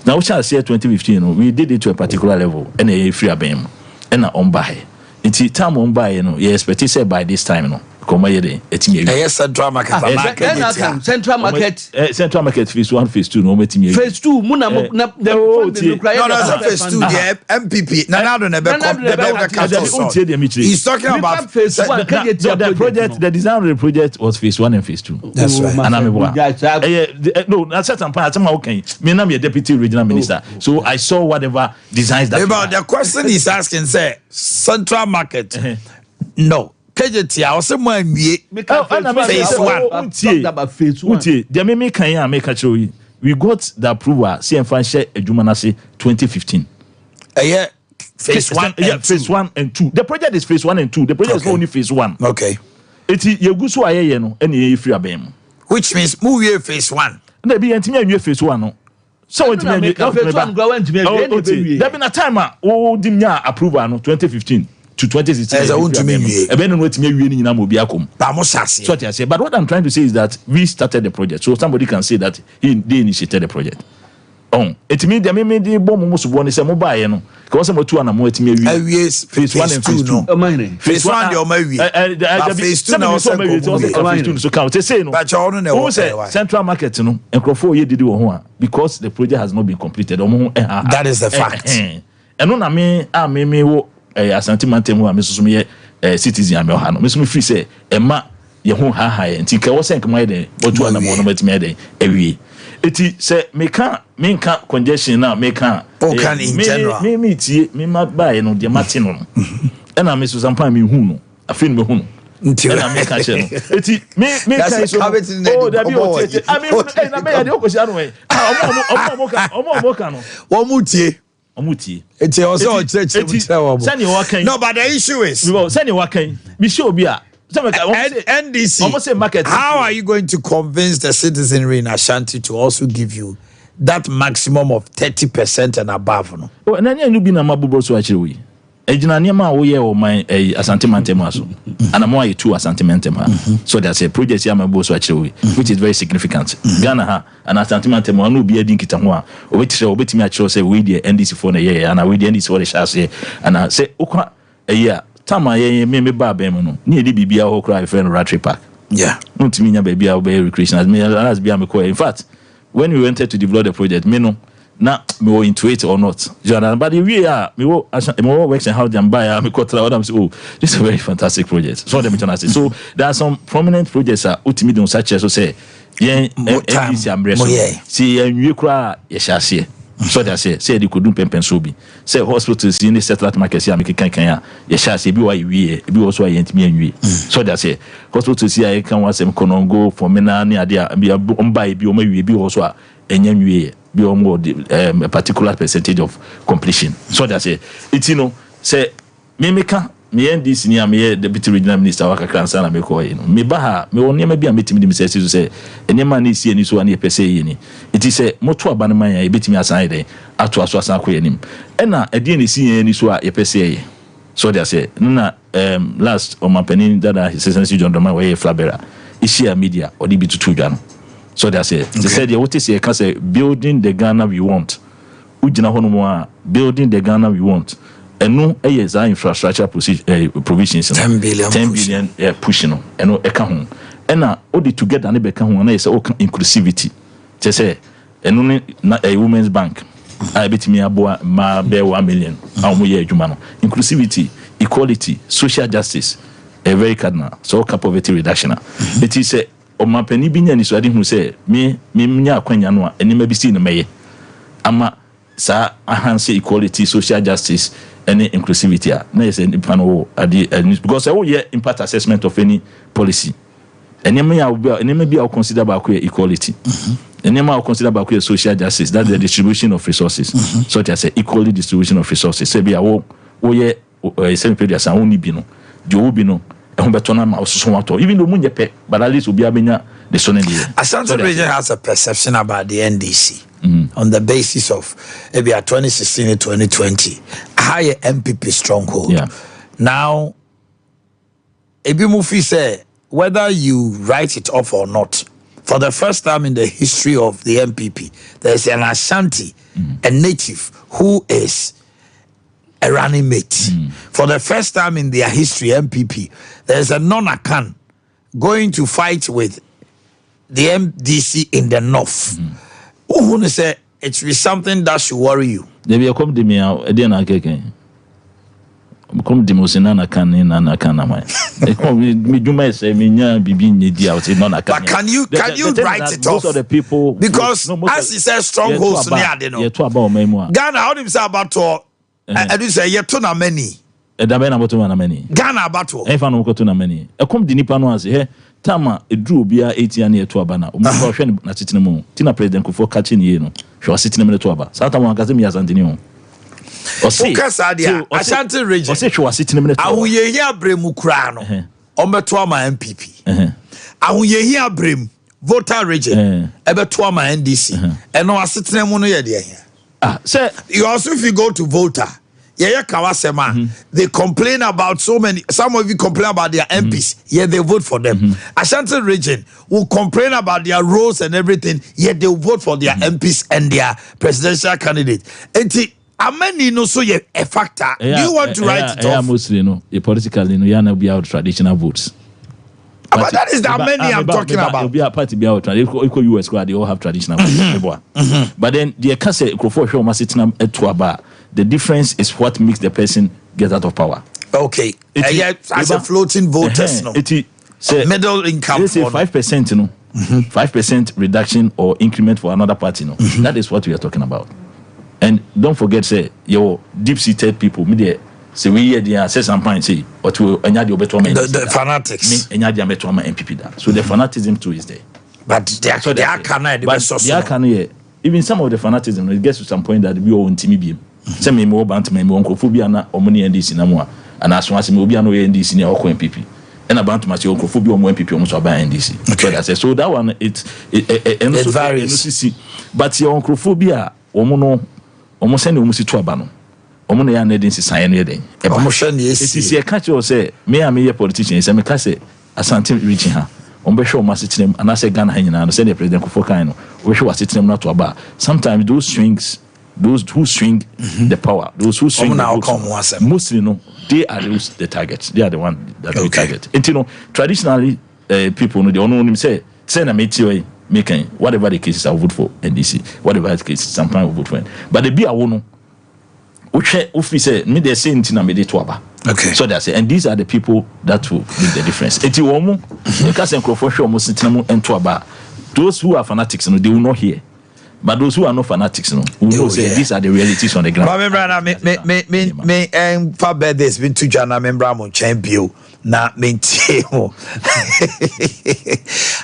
na wo shase 2015 no we did it to a particular level ena ye free abem ena on buy nti time on buy no ye expect say by this time no komayede etimi yes central market central market phase 1 phase 2 no metimi phase 2 muna no phase 2 the MPP na be he's talking about phase 1 the project the design of the project was phase 1 and phase 2 that's right and no na certain part am okay me na me deputy regional minister so I saw whatever designs that about the question he's asking say central market no kejeti a ose mo anwie phase 1 the me kan ya make show you we got the approval CM share adwuma na say 2015 phase 1 phase 1 and 2 the project is phase 1 and 2 the project is not only phase 1 okay eti yeguso ayeye no ene ye free abem which means move here phase 1 na bi entimi anwie phase 1 no so entimi anwie phase 1 go entimi anwie there been a time o dimnya approval no 2015 to 2016 as a want to me no wetimi awie ni nyina mo bi akom ba mo sase so I say but what I'm trying to say is that we started the project so somebody can say that they initiated the project it means the me dey bom mo so bo ni say mo ba ye no because mo tu ana mo etimi awie phase 1 and phase 2 Omanhene phase 1 dey o ma wie phase 2 na o say phase 2 so count say no but you know central market no enkrofo ye didi wo ho a because the project has not been completed that is the fact eno na me wo Asante Mantem wa mesusu me citizen am ha no mesusu free say ema ye ho ha nti ka wo senk mai den otu ana mo no matimi den awie eti say me ka congestion na me ka in general me tie me ma bae no de mate no ena mesusu sampa me hu no afin me hu no nti ena me ka che no eti me ka so da bi o tie I mean na me ya de okosia no omo ka no wo mu tie it's also no but the issue is NDC almost say market how are you going to convince the citizenry in Ashanti to also give you that maximum of 30% and above no and then you be na mabubo so actually ejina niema wo ye o man Asante Mantem aso and am why 2 Asante Mantem so that's a project ya mabo so actually which is very significant Ghana ha and Asante Mantem no bi adi nkita ho a obetimi a kire say we the NDC for na ye and we the NDC for the shase and say okwa eya tama ye me ba ba mu no na edi bibia ho kra friend Ratri Park untimi nya bibia wo be recreation as be am ko in fact when we wanted to develop the project me no na me were into it or not. But we are me works and how them buy me quote what I'm saying. Oh, this is a very fantastic project. So let me tell you. So there are some prominent projects that ultimately such as so say NDC ambrose. See you cry yeshase. So they say they could do pempen so be. Say hospitals in the satellite market see make kan yeshase bi why we bi also yentimi anwie. So they say hospitals see I can want some konongo for me na ade bi omba bi o ma wie bi also enyanwie be a particular percentage of completion. So that's it. It's say me NDC near me deputy regional minister waka kansa na me ko me ba me won me bia metimi dim say enye man ni si ani so ani pese yini. It is say moto aba man ya betimi asan den ato aso asan ko yanim. Ena ade ni si ani so a ye pese ye. So that's it. Na last Omanhene that his excellency John Doma we flabera. Isia media or di bitutu dwa no. So that's it. They said, what is it? Can say building the Ghana we want. Ujina hono building the Ghana we want. And no infrastructure provisions. 10 billion pushing no. And no eka ho. And na odi together ne beka ho na say inclusivity. They say and no a women's bank. I bet me aboa ma be 1 million. Amu ye adwuma no. Inclusivity, equality, social justice. A very cardinal. So poverty reduction. It is a Omanhene bi nya ni so ade hu say me nya akwanya no a enema bi si no meye ama sa enhance equality social justice and inclusivity na yes nipa no ade because I will hear impact assessment of any policy enema bi I consider ba equality enema I consider ba social justice that's the distribution of resources so that say equally distribution of resources say bi a wo ye say pe dia san woni bi no de wo bi no even though munyepe, but at least will be abenya the sonny. Asante region has a perception about the NDC on the basis of maybe 2016 and 2020 higher MPP stronghold. Now, Ebi Mufi say whether you write it off or not, for the first time in the history of the MPP, there is an Ashanti, a native who is a running mate. For the first time in their history, MPP, there's a non-Akan going to fight with the MDC in the north. Who want to say it should be something that should worry you? They will come to me out again. Come to Musina Akan in Anakana. Me do my say me nya bibi nyedi out in non-Akan. But can you write it off? Most of the people because as he says, strongholds near they know. Ghana, how do you say about to? I do say yet to na many. Dabe na boto na many. Ghana battle. Efa no ko na many. E kom di nipa no ase he tama edru bia 8 year na eto aba na. Omo hwe na titine mu. Tina president ko for catching ye no. Hwe asitine me to aba. Sa tama akaze mi asantini ho. Osi Kasadia Ashanti region. Osi hwe asitine me to. Awuye hi abremu kura no. Ometo ama MPP. Awuye hi abrem voter region. Ebeto ama NDC. Eno asitine mu no ye de here. Say you also, if you go to Volta, they complain about so many. Some of you complain about their MPs, yet they vote for them. Ashanti region will complain about their roads and everything, yet they will vote for their MPs and their presidential candidate. And many no so a factor. Do you want to write it off? Mostly no, politically no, you be out traditional votes. But that is that many I'm talking about. Be a party be out. Equal US squad, they all have traditional votes. But then the Kase Krofo show must sit to bar. The difference is what makes the person get out of power. Okay. As a floating voters, no. Middle income. Let's say 5%, no. 5% reduction or increment for another party, no. That is what we are talking about. And don't forget, say your deep-seated people, media. So we hear the say some point say or to the fanatics. MPP. So the fanaticism too is there. But they are even some of the fanaticism it gets to some point that we all want me. Say me more bant me onkophobia na omoni NDC na mo and as one say me obi na NDC na okọ MPP. And about my onkophobia omo MPP omo so buy NDC. Okay. So that one it varies. But your onkophobia omo no omo send omo si to aba no. Omo ya na den sisan no yeden Omo hwe na esi it is here catch you say me am a politician say me ka say asante reaching ha ombe hwe o masitinem anase Ghana ha nyina no say the president Kofo kan no we hwe wasitinem na to aba sometimes those swings those who swing the power those who swing mostly no they are the target they are the one that we target and you know traditionally people no they only say na me ti making whatever the cases I vote for NDC whatever the cases sometimes I vote for but the be a wono we say me they say ntina me dey to aba okay so they say and these are the people that will make the difference eti wo mu because enkrofo hwe o mo sitina mu ento aba those who are fanatics no they will not hear but those who are not fanatics no will know say these are the realities on the ground. But me for birthdays been to Jana member mo champion na mentimo.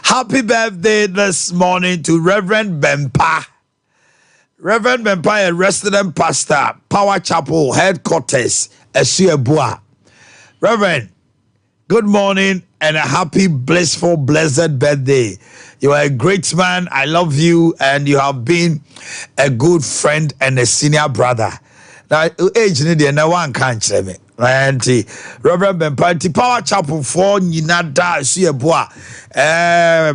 Happy birthday this morning to Reverend Bempa. Reverend Bempa, a resident pastor, Power Chapel headquarters, Esuebua. Reverend, good morning and a happy, blissful, blessed birthday. You are a great man. I love you, and you have been a good friend and a senior brother. Now, age need no one can't tell me. Reverend Bempa, Power Chapel for Ninada Esuebua,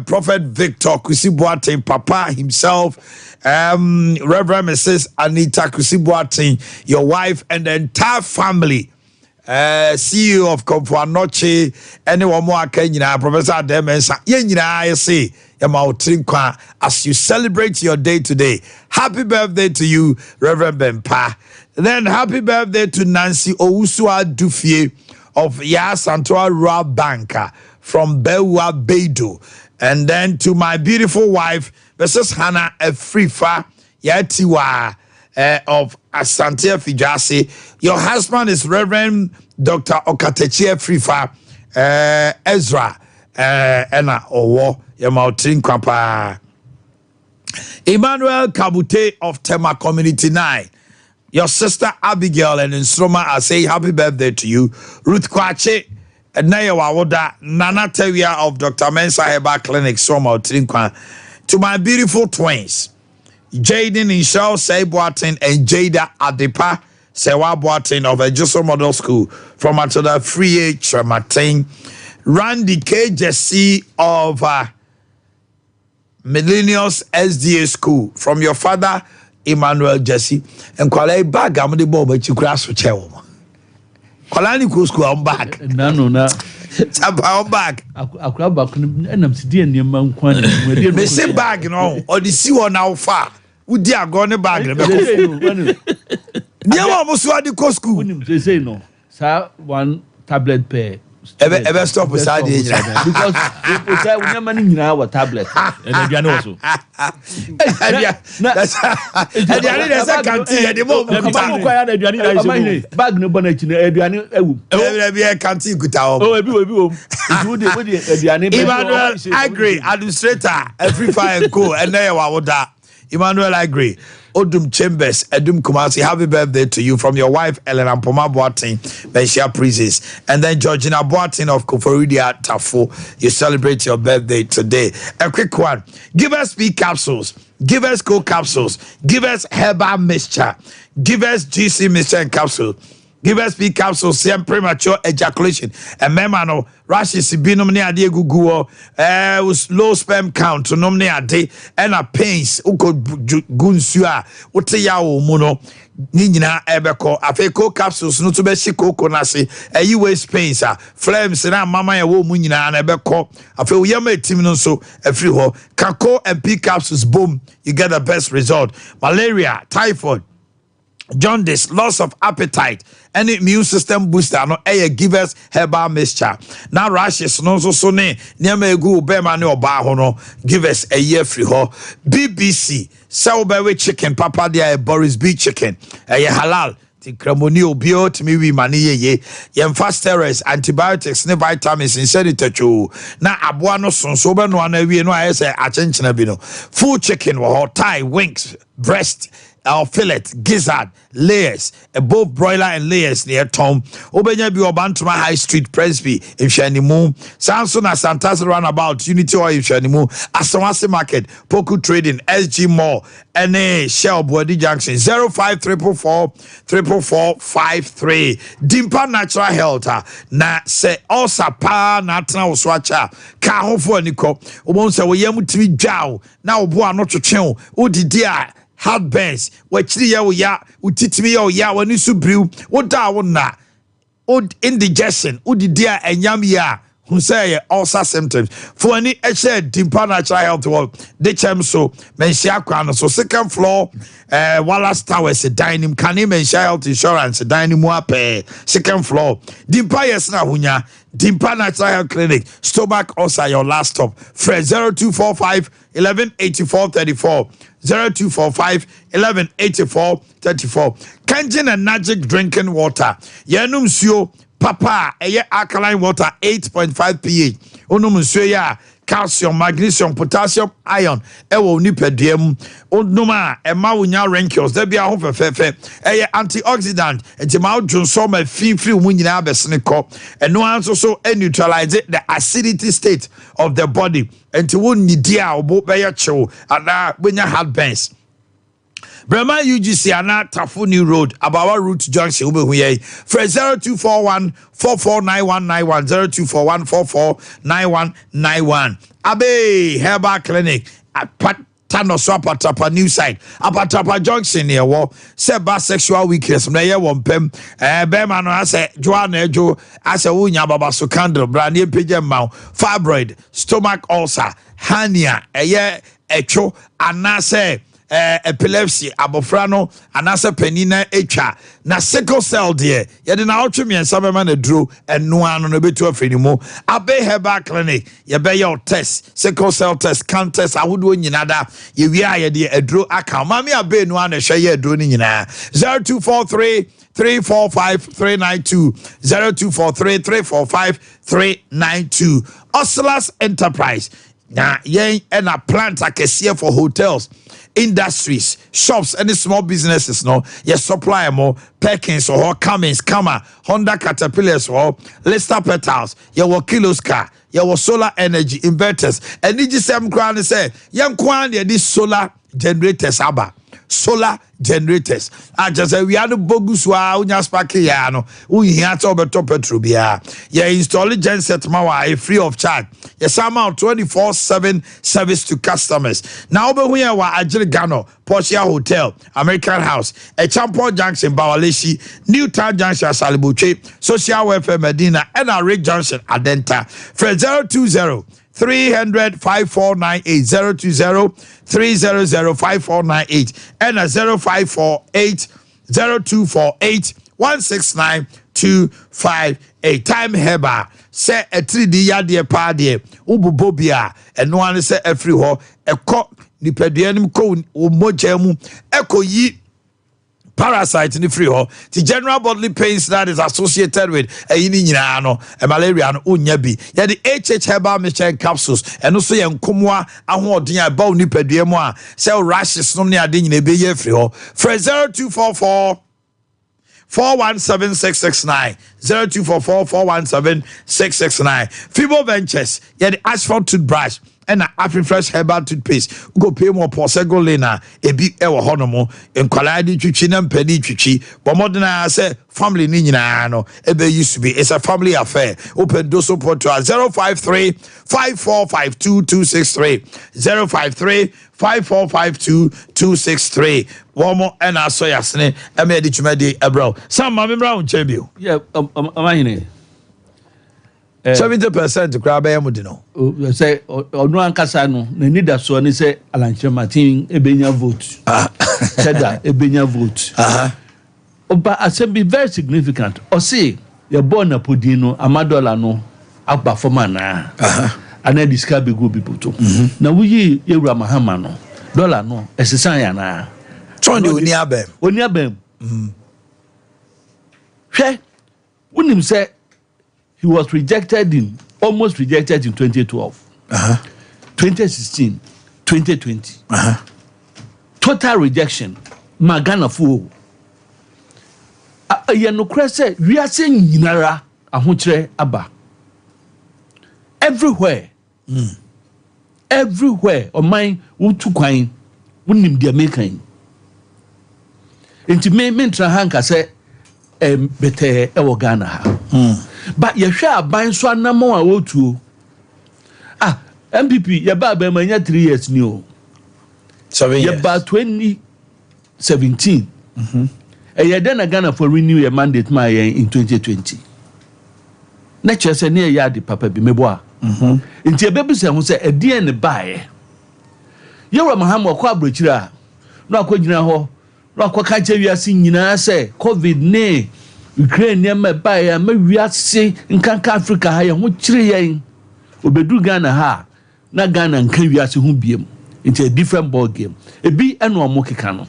Prophet Victor Kusibuate, Papa himself. Reverend Mrs. Anita Kusibuate, your wife and the entire family, CEO of Comfort Noche, anyone more Kenya, Professor Demensa, I say, as you celebrate your day today. Happy birthday to you, Reverend Bempa. Then happy birthday to Nancy Owusua Dufie of Yasantoa Rural Banker from Bewa Beidou. And then to my beautiful wife, Mrs. Hannah Efrifa Yatiwa of Asante Fijasi. Your husband is Reverend Dr. Okatechi Efrifa Ezra Ena Owo Yamautin Kwapa. Emmanuel Kabute of Tema Community 9. Your sister Abigail and Nsroma, I say happy birthday to you. Ruth Kwache. Nana Tewia of Dr. Mensa Heba Clinic, Soma Trinkwa. To my beautiful twins, Jaden Ishao Seibuatin and Jada Adepa Sewa Boatin of Ejuso Model School from Atoda Free Trematin, Randy K. Jesse of Millennials SDA School from your father Emmanuel Jesse and Kwale bag I'm the boy but you grass for Chew. Kolani school I'm back. No. I'm back. I grab back and I'm sitting near Mount Quan. They say bag, or the sea one how far. Would they go on the bag? Near almost what the school. They say no. Sir, one tablet pair. Ever stop beside the because we say we have money in our tablet. And they also. That's a canteen at the moment. Bag no bonnet in a canteen good town. Emmanuel, I agree. Administrator, every fire and co. And there was that. Emmanuel, I agree. Odum Chambers, Edum Kumasi, happy birthday to you from your wife, Elena Poma Boatin, Benshia Praises. And then Georgina Boatin of Koforidia Tafo, you celebrate your birthday today. A quick one. Give us B capsules, give us co capsules, give us herbal mixture, give us GC mixture and capsule. Give us B capsules, same premature ejaculation. And memano, rashes, binum ne ade guguo, low sperm count, to nom ne ade, and a pains, uko gunsua, uteya o muno, nina ebeko, afeko capsules, no to be shiko konasi, a US pains, flames, and mama ya wo munina, and ebeko, afe yama timino so, a free ho, kako and P capsules, boom, you get the best result. Malaria, typhoid, jaundice, loss of appetite, any immune system booster, no give us herbal mixture. Now rashes, no so ne, near go bema no bahono, give us a year free ho. BBC, Sourberry chicken, Papa dia Boris B chicken, a halal. The cremonio bio to me we mani ye fast steroids, antibiotics, ne vitamins in seditachu. Na abuano son sober no one we no I say a bino. Full chicken or Thai wings, breast. fillet, gizzard, layers, both broiler and layers near Tom. Obenya bi Obantuma High Street Presby in Shanimu. Samson and Santas Runabout, Unity Oil in Shanimu. Asawasi Market, Poku Trading, SG Mall, NA Shell Body Junction 05444453. Dimpa Natural Health na se osa pa na atena oswacha ka hofo aniko obon se wo yam timi dwaw na obo ano twetwen odidi a heartburns wachiri ya wo ya utitimi ya wo ya wani su briw woda wo na indigestion odidi a enyam ya who say ulcer symptoms for any Dimpa Natural Health World they chem so menshia kwan so second floor Wallace Towers dining can menshia health insurance dining mo ape second floor Dimpa yes na hunya Dimpa Natural Health Clinic stomach ulcer your last stop Fred 0245 1184 34 0245 1184 34 Kanjin and Magic drinking water yenum sio Papa, alkaline water 8.5 pH. Onum nsuo ya calcium, magnesium, potassium, iron. Ewo nipadiem. Onuma ema wonya wrinkles. There be a home fefe. Antioxidant. Enti ma odwon so ma free mu nyina abesene kɔ. Eno anso so neutralize the acidity state of the body. Enti won nidi a obo be ye chew ana wonya heartburns. Brahma UGC Ana Tafuni Road, Abawa Route Junction, Ubehuye, for 0241 449191, 0241 449191. Abe Herbal Clinic at Patano Swapatapa New Site, Apatapa Junction near War, Seba Sexual Weakness, Mayor Wampem, Beman, I say, Joanna Joe, I say, Unya Babaso Candle, Brandy Pigeon Mount, Fibroid, Stomach Ulcer, Hernia, Echo, Anase. Epilepsy abofrano anasa penina etwa na sickle cell de ye de na otwe miensa be ma na duro eno ano no betu afenimo Abe Herbal Clinic ye be your test sickle cell test can test ahodo nyina da ye wi a ye de aduro aka mami abe no ana hwe ye aduro ni nyina 0243 345 392 0243 345 392 Oslas Enterprise na yen and a plant akese for hotels industries, shops, any small businesses, no, yes, supply more Perkins or Cummins, Kama, Honda Caterpillars or Lester Petals, your kilos car, your solar energy inverters, and did you say, say, young Kwan, this solar generators, Abba. Solar generators. I just say we are the bogus wa unya sparky yano. We here to beto petrobia. You install genset mawa free of charge. Yes, I'm out 24/7 service to customers. Now over here wa Ajiri Gano, Porsche Hotel, American House, a Champo Junction, Bawaleshi, Newtown Junction, Salibuche, Social Welfare Medina, and a Rick Junction, Adenta. Fred 020 300 5498 020 300 5498 and a 0548 0248 169 258. Time Heba say a 3D yadie party ububobia and no one say every ho a cop nipedianum ko umojemu echo yi parasite in the free hall, the general bodily pains that is associated with a yinino, a malaria, and unyabi. Yeah, the HH herbal mixture capsules, and also young Kumwa, and what dear bone nipediamoa, sell rashes, no near ding in a bay free hall. For 0244 417 0244 417 669. Fibo Ventures, yeah, the asphalt toothbrush. And Afri Fresh Herbal Toothpaste. Go pay more for Sego Lena, a big ever honomo, and Kaladi Chuchin and Penny Chuchi. But modern I say family Nina, no, ebe used to be. It's a family affair. Open Doso Porto 053 5452 263 053 5452 263. One more and I saw Yasne, I made it to my day, bro. Some Mammy Brown, Chebio. Yeah, Omanhene. 70% crab amudino. Say no ankasa no na need that so ni say Alanche Martin ebenya vote. Said that ebenya vote. But I said be very significant. Or say your born Podino Amadola no agba forma na. And then describe be good people too. Now we Yewura Mahama no dollar no esesan ya na. Tony Oniabem. Oniabem. Hwe unim say he was almost rejected in 2012, 2016, 2020. Total rejection. magana fo ye no krese wiase nyinara ahokyere aba everywhere everywhere oman wutu kwan wunim dia mekan enti me ntra hanka se bete ewo Ghana ha but ye hwe aban so anamo a wotuo MPP ye ba manya 3 years ni o 7 years ye ba 2017 ye then Ghana for renew your mandate my in 2020 na chese ne ye ade papa bi meboa nti e bebu se ho se edie ne baaye ye wa Muhammad kwa abrochira no akogina ho no akoka che wiase nyina se covid ne Ukraine ne ma baaye ma wiase nkanka Africa ha ye ho kire yen obedu Ghana ha na Ghana nka wiase ho biem it's a different ball game ebi eno omo keka no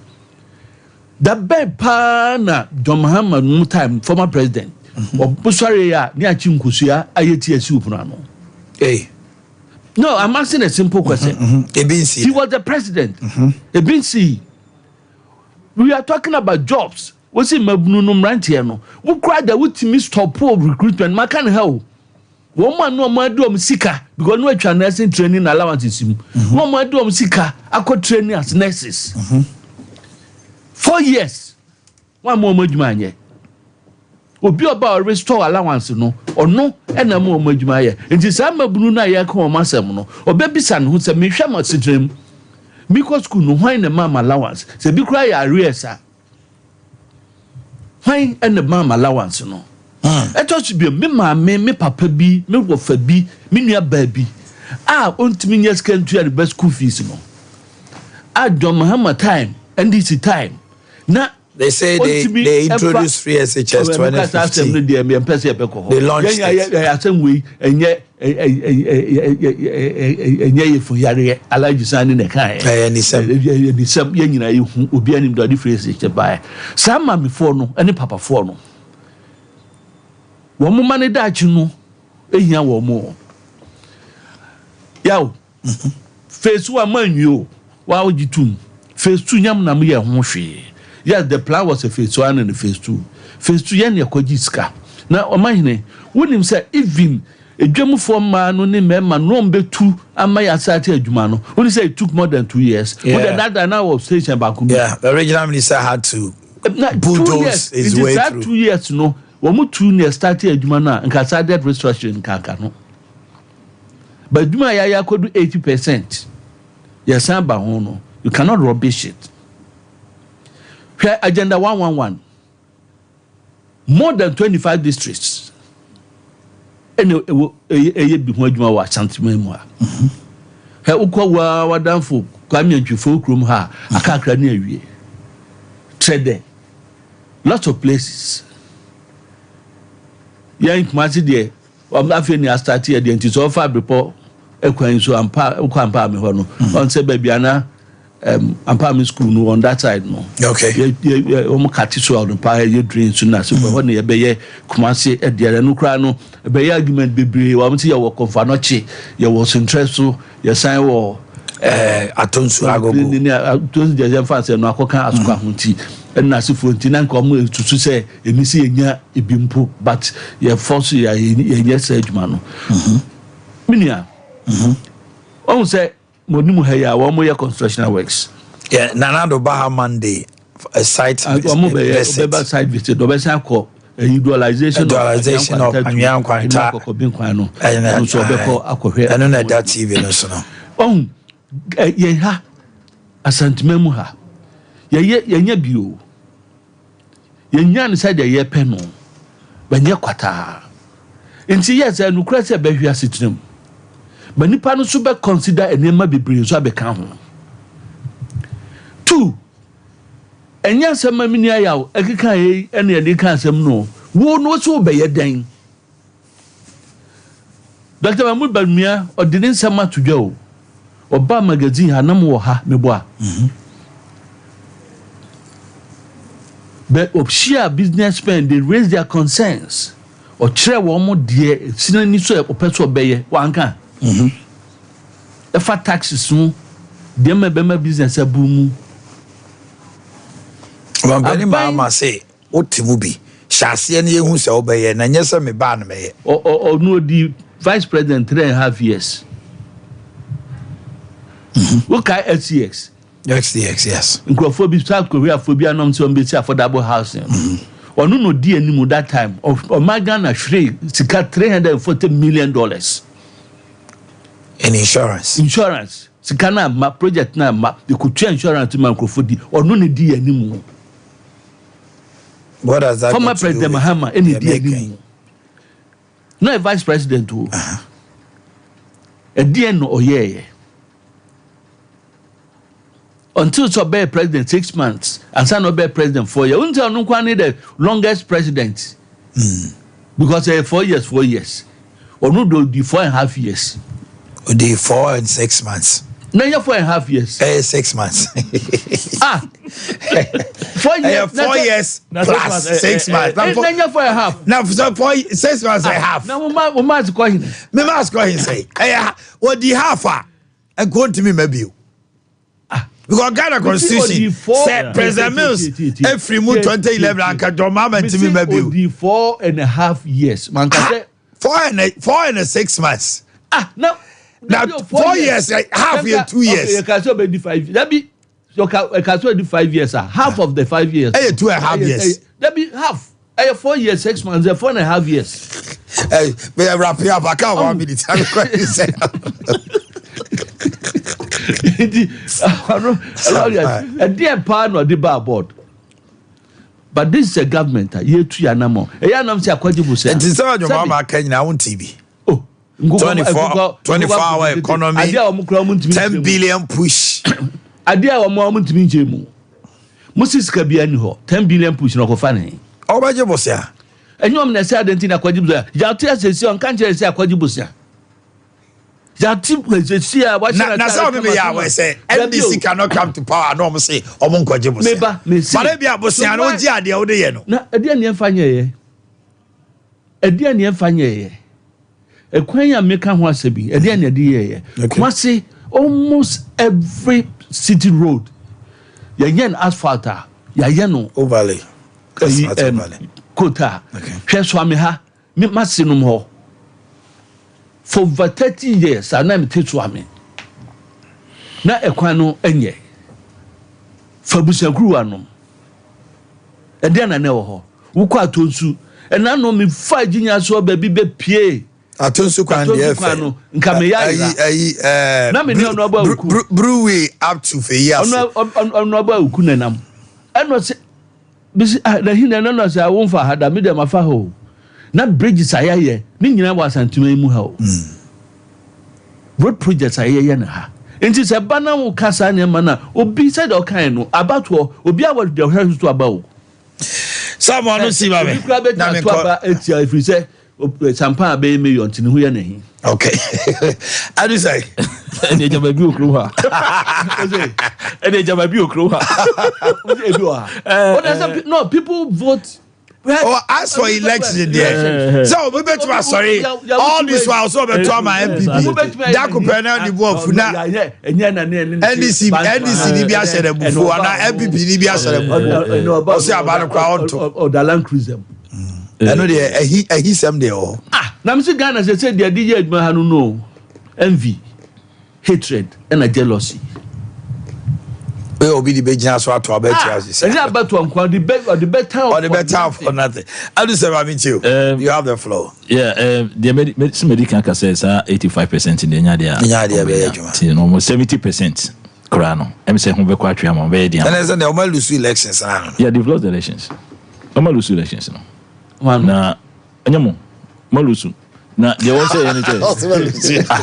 the bad pa na John Muhammad time former president obusare ya ni achi nkusua ayeti asi upuna no no I'm asking a simple question Ebinsi he was the president Ebinsi we are talking about jobs what's in mabunu no mrantie no we cried that we to stop recruitment man can help woman no ma do sika because no atwa nursing training allowances mu woman do sika akọ training as nurses 4 years one more madwuma anye obi oba restore allowance no ono ena mo madwuma ye nti sa mabunu na ye ka o masem no obebisa no se mehwa masitrem because school no hwan na mama allowance se bi kura ya arrears a hwan ena mama allowance no eto should be me papa bi me wofa bi me nua ba bi ontimi nya skantu ya the best school fees no John Muhammad time NDC time na they say they introduced free SHS 2015 they launched it enye for yare alaji sani ne kai ni sem ye nyina ye hu obi anim do free SHS buy sama me for no any papa for no wo mo mane dachi no ehia wo mo yaw phase 1 manyo wa ogitum phase 2 nyam na mo ye ho hwe yes the plan was a phase 1 and a phase 2 phase 2 yan yakogi ska na Omanhene wonim say even edwamfo ma no ne mema no mbetu ama ya sate adwuma no woni say it took more than 2 years but that now of station back the original minister had to bulldoze his way through 2 years no wo mu 2 years start adwuma na nka started restructuring kanka no but adwuma ya yakodu 80% yes aba ho no you cannot rubbish it agenda 111 more than 25 districts eye bi ho adwuma wa Asantuma mu a ukwa wa danfo kwamiantwifo krom ha akakra na awie trade lots of places yan kumasi de afi ni start here de nti so fa bepɔ ekwan so ampa me ho no on se bia na Ampami school no on that side no okay kati so on pa ye drain so na so ho na ye be ye Kumasi e de no kra no be ye argument bebre wa mti ye wo konfa no chi ye wo interest so ye sign wo atonsu agogo ni atonsu je fa se no akoka asuka hunti na sifo nti na nka mo tutu se emisi enya ebimpo but ye force ye enya se adwuma no minia on say monimu haya wa mo ye construction works Nanado Baha Monday a site visit site visit do be say ko dualization of Anyan Kwanta ko bin kwan no so be ko akohwe eno na that TV no so no ye ha Asantuma mu ha ye nya bio ye nya ne side ye pe no banye kwata enti yes enu kura se be hwia sitrem but nipa no so be consider enema bebre so abeka ho 2 enya sema mini ayaw ekeka ye ene ye kan asem no wo no so be ye den Dr. Mahmoud Bamia odinin sema tudwo oba magazine hanam wo ha meboa but share businessmen they raise their concerns or chere wo mo de sinani so e peso beye wanka if taxes no dem be business abumu Company mama say otimu bi hyase ne yehu se obeye na nyese me ba na meye or no the vice president 3.5 years. Okay, SCX. XDX, yes. Nkrophobia, South Korea phobia, no some be affordable housing. Or no dear anymore that time. Or my Ghana Shri, $340 million. In insurance. Insurance. Sikana ma project na ma they could change insurance to Nkrophobia or no dear anymore. What does that Former President Mahama, any dear anymore. No vice president too. A dear no or yeah. Until so be president 6 months and son no be president 4 years. Until no one need the longest president. Because 4 years, 4 years. Or no do the 4.5 years. Or the 4 and 6 months. No, you're 4.5 years. 6 months. 4 years. 4 years plus 6 months. Then you're 4.5. Now, so 6 months and a half. Now, we must go in. Me must go and say, what the half and go to me maybe. Because Ghana Constitution said President Mills every month 2011 and can mama and me maybe 4.5 years. Man can say 4 and 6 months. Now 4 years, half year, 2 years. Okay, you can say maybe 5. That be you can say 5 years. Half of the 5 years. 2.5 years. That be half. 4 years, 6 months, 4.5 years. We are wrapping up. I can't 1 minute. I'm going to say. A dear partner or the bar board. But this is a government. Year 2 years no more. A year no say akwajibu say. And so your mama Kenya on TV. Oh, 24-hour economy. 10 billion push. Adia o mo ntimi njemu. Moses Kabia ni ho 10 billion push no ko fa ne. Obajibu say. Enyom na say adentina akwajibu say. Ya to asesi on kan say akwajibu say. Na some me ya we say NDC cannot come to power no say omo nkwaje bo say but e bia bo say na oji ade o de ye no na ade ne mfanye ye ekwan ya meka ho asabi ade ne de ye kuma say almost every city road ya yen asphalt ya no overlay kota hwe so ame ha me masinum ho for over 30 years, I never teach women. Na ekwano enye. Fabusa gruano. E dia na newo ho. Wuko atonsu. E na no me fa ginya so baby be pie. Atonsu kwan de efe. Nka me ya ira. Na me ne ono aba wuku. Brewery up to for years. Ono aba wuku nanam. E no se bisi na hina no se awonfa hada me dem afa ho. Na bridges ayaye ni nyina wa santuma mu ha o road projects ayaye na ha enti se bana wo kasa ne mana obi said o kan no about obi a wo de hwe to about someone no see ba me na me to aba etia if you say Sompa be million tin hu ye na hi okay I do say ene jama bi okru ha ene jama bi okru ha no people vote. Oh, as for election there. So we bet you sorry. All this while so bet you my MPP. That could be now the board for now. NDC ni bi asere bufu na MPP ni bi asere bufu. No say about crowd or the land cruiser. I know there he sem there oh. Na me say Ghana say there DJ aduma ha no envy, hatred and jealousy. We will be the big chance to about you as you say. And about to unquote the better for nothing. I'll just say, I mean, you have the floor. Yeah, the medical says 85% in the Nyadia, almost 70%. Corano. I'm saying, who be quite real, and there's an lose elections. Yeah, they've lost the elections. I'm lose elections. Now, Anyamo, Molusu. Na they won't say anything.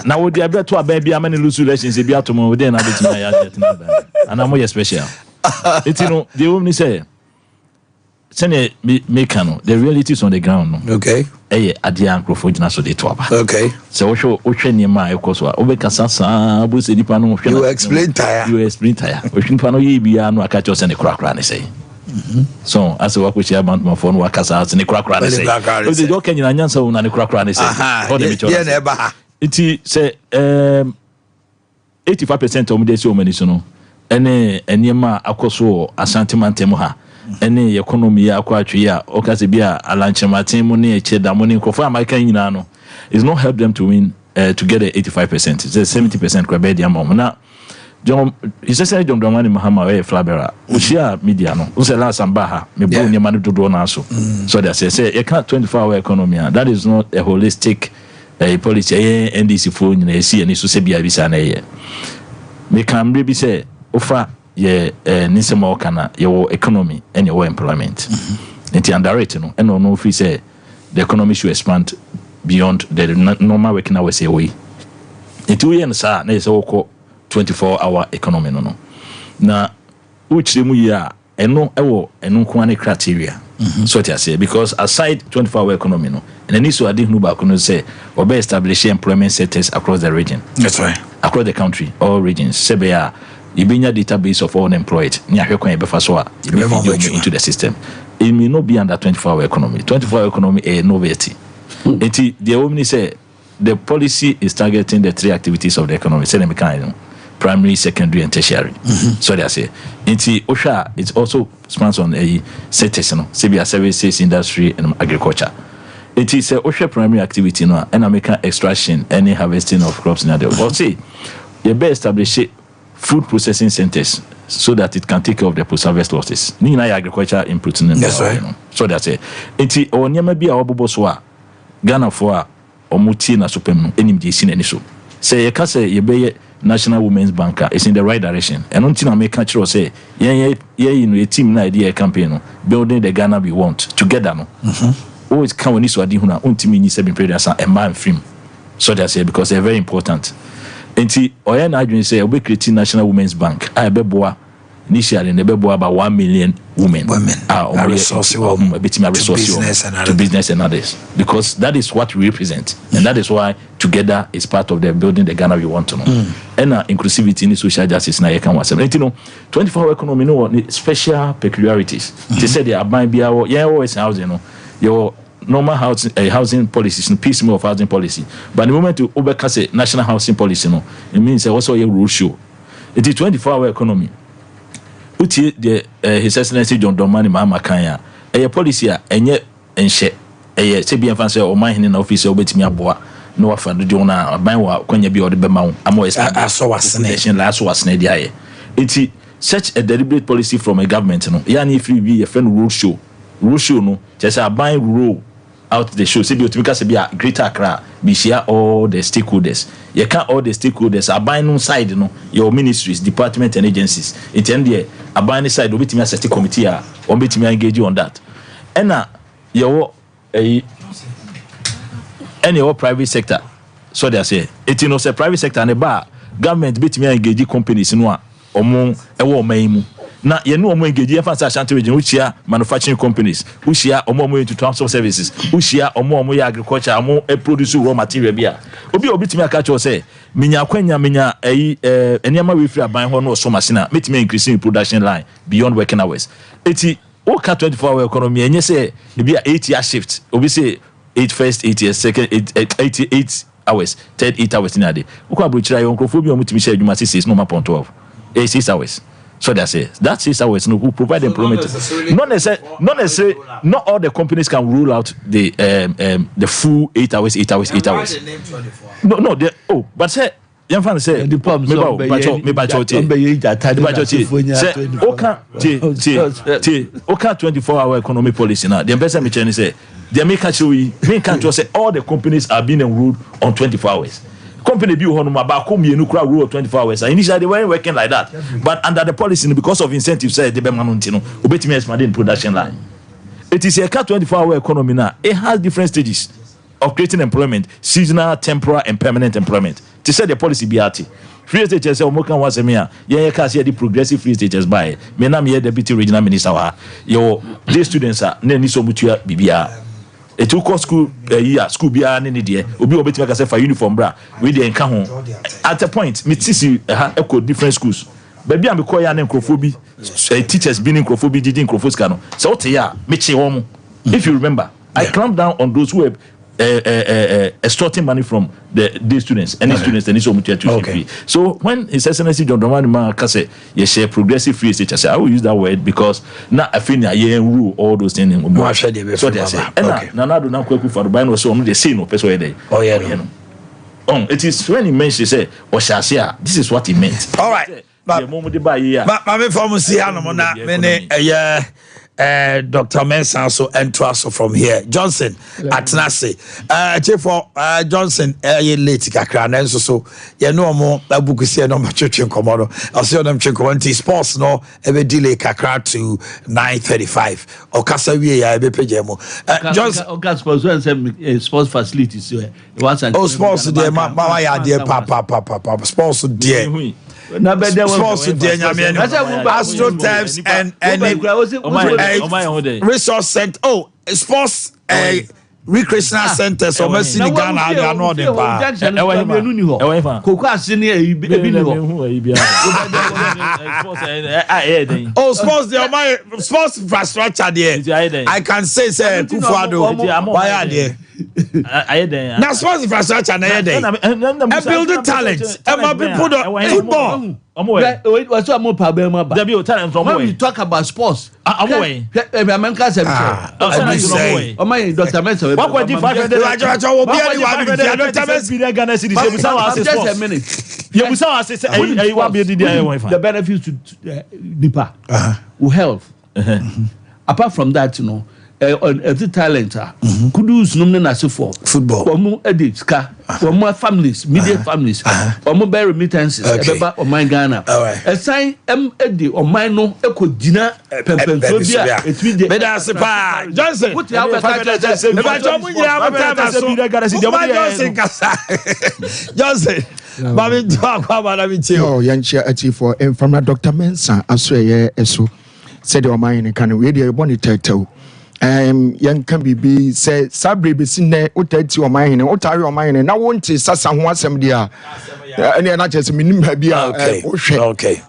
Now would you to a baby how many lose relations if you are tomorrow then I bet you and I'm more special. It's they only say send mekano the reality is on the ground no. Okay. Ade Akye na so dey to aba. Okay. So wo hwe ne ma ekoso a obekasa saa bu se nipa no hwe. You explain tire. Wo nipa no ye bia no aka cho se ne krakra ne say. So as we work with your man phone wakasa as ne krakra ne say. So the do Kenya nyansa una ne krakra ne say. Yeah neba. Iti say 85% of me dey so many so no. Ene enema akoso asante mantem ha. any economy aquatria or Casibia, Alanchematin, money, cheddar, money, Kofa, Mike, it's not help them to win to get 85%. It's a 70% Quebedia mom. Now, John, he says, John Dramani Mahama, Flabera, Ushia media, no, Usela Sambaha, me bring your money to do also. So they say, you can't 24-hour economy. That is not a holistic policy. NDC phone, you see, and it's to say, Biabisa, me can maybe say, offer ye Nisemo Kana, your economy and your employment. It's underrated, and no, if we say the economy should expand beyond the normal working hours away. In 2 years, sir, there's all 24-hour economy no na which them year eno ewo eno kwane criteria so to say because aside 24-hour economy no and then so ade hunu ba kono say obe establish employment sectors across the region. That's right. Across the country, all regions sebea ibinya database of all unemployed ni ahwekwan ebefa so a into the system. It may not be under 24-hour economy. 24-hour economy a novelty. Enti the omni say the policy is targeting the 3 activities of the economy. Say them kind primary, secondary, and tertiary. So they say. Into OSHA, it's also spans on a sectors, CBA services, industry, and agriculture. It is a OSHA primary activity, and American extraction, any harvesting of crops in the world. See, you better establish food processing centers so that it can take care of the post-harvest losses. Nina agriculture input. That's right. So that's it. Into or near maybe our Boboswa, Ghana for Omuti na Supem, any DC any so. Say, you can say, you be National Women's Banker is in the right direction. And until I make sure say, a team idea campaign, building the Ghana we want together. No, always come when this was doing until me seven predators and man film. So that's it because they're very important. Until Oyen Adrian say, we create National Women's Bank. I be boa initially, and be boa about 1 million women are resourceful to business and others because that is what we represent, and that is why together is part of the building the Ghana we want to know. And inclusivity in social justice na can was. 24-hour economy no special peculiarities. They say they are buying always housing, your normal housing policies, piecemeal of housing policy. But the moment you overcast national housing policy, it means also a rule show. It is 24-hour economy. Uti the His Excellency John Dramani Mahama Kanya a policy enye enhye eye se bi enfa se Omanhene na office obetimi aboa no wafa do jona aban wa kwanya bi ode bema wo amo aso wasene la aso wasene dia ye enti such a deliberate policy from a government no ya na free be a friend rule show no just aban rule out the show. Say because se be a greater Accra be share all the stakeholders. You can't all the stakeholders are no side your ministries, departments and agencies. It end there a side obetimi set committee or obetimi engage you on that. And your any private sector. So they say it say private sector and a bar government betimi engage companies no omo ewo maimu. Na ye no omo engage ye fancy Ashanti region ushia manufacturing companies ushia omo into transport services ushia omo ya agriculture omo produce raw material bia obi timi aka cho say minya kwanya minya eniama we free aban ho no so machine metimi increasing production line beyond working hours eti o ka 24-hour economy enye say e bia 8-year shift obi say 8 first 8 years second 8 hours third 8 hours in a day ukwa abrochira yo nkrofo bi o mutimi share adwuma 6 no ma 12 6 hours. So that's it. That 6 hours who provide employment. Not necessarily. Not all the companies can rule out the full 8 hours. No. But say, young fan say the problem. Okay, 24-hour economic policy now. The investor me say they make actually we can't just say all the companies are being ruled on 24 hours. Company be on about rule of 24 hours. Initially they weren't working like that. But under the policy, because of incentives, said the Bemanutino, Ubetimi expanding production line. It is a 24-hour economy now. It has different stages of creating employment, seasonal, temporal, and permanent employment. To say the policy be at free stages, Omokan was a mere, yeah, can't see the progressive free stages by. Menam here, deputy regional minister, your day students are Neniso Mutua Bibia. A two-course school school be an idea. Obi obeti make say for uniform bra. We dey enka ho. At a point, me tisi echo different schools. Baby am call ya na nkrofobi. Teachers being nkrofobi did nkrofoska no. So what ya me che wo. If you remember, I clamped down on those who were extorting money from the students, any students, and so tuition fee. So when His Excellency John Dramani Mahama say you share progressive free exchange, I say I will use that word because now I feel rule all those things. So they say, and now do not kweku for the bind was so they say no person there. Oh yeah. It is when he mentioned say Oshashia, this is what he meant. All right. But from Dr. Mensah so enter us from here. Johnson Atnase. Chief for Johnson late kakra na so ye no mo abuku se no ma twetwe komodo. I see them twetwe sports no e be delay kakra to 9:35. Okasa wie ya e be page mo. Johnson sports and sports facilities sports there ma ya there papa sports there. Sports Astro Times and resource center. Oh, sports recreational centers. So much in Ghana. I know them. Oh, sports there. My sports infrastructure there. I can say Kufuado. Why are there? Now sports infrastructure na here dey. And building talent. And my people football. When we talk about sports, Dr. Just a minute. The benefits to Nipa, health. Apart from that, every talent kudus numne na se for football omo editska omo families media families omo bear remittances ebeba oman Ghana esan edi oman no ekogina pempemfobia etwi de beda sepa Johnson what you have Johnson kasa Johnson Bami talk about everything oh yanchia ati for from Dr. Mensah aso ye eso said Omanhene kan we dey born title yan kan bibi say sabre be sinne otati Omanhene otari Omanhene na wonte sasa ho asem dia ene na chese minim ha bia okay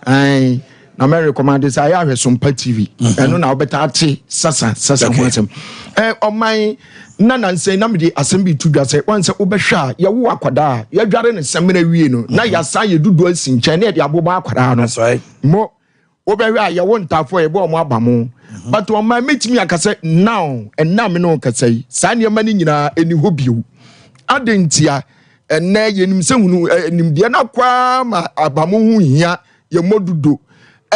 na me recommend say ya hwe Sompa TV eno na obeta ate sasa ho asem Oman na nanse na me di asem bi tudwa say wan say obehwa ye wo akwada ye dware ne semena wie no na ya sa ye dudu asinche na de aboba akwada no that's right mo obehwa ye wo ntafo ye bo mo abamu but on my meet me akase now and now me no kase sa ne ma ni nyina eni hobio adentia enne ye nim se hunu nim de na kwa ma abamu hu hia ye modudo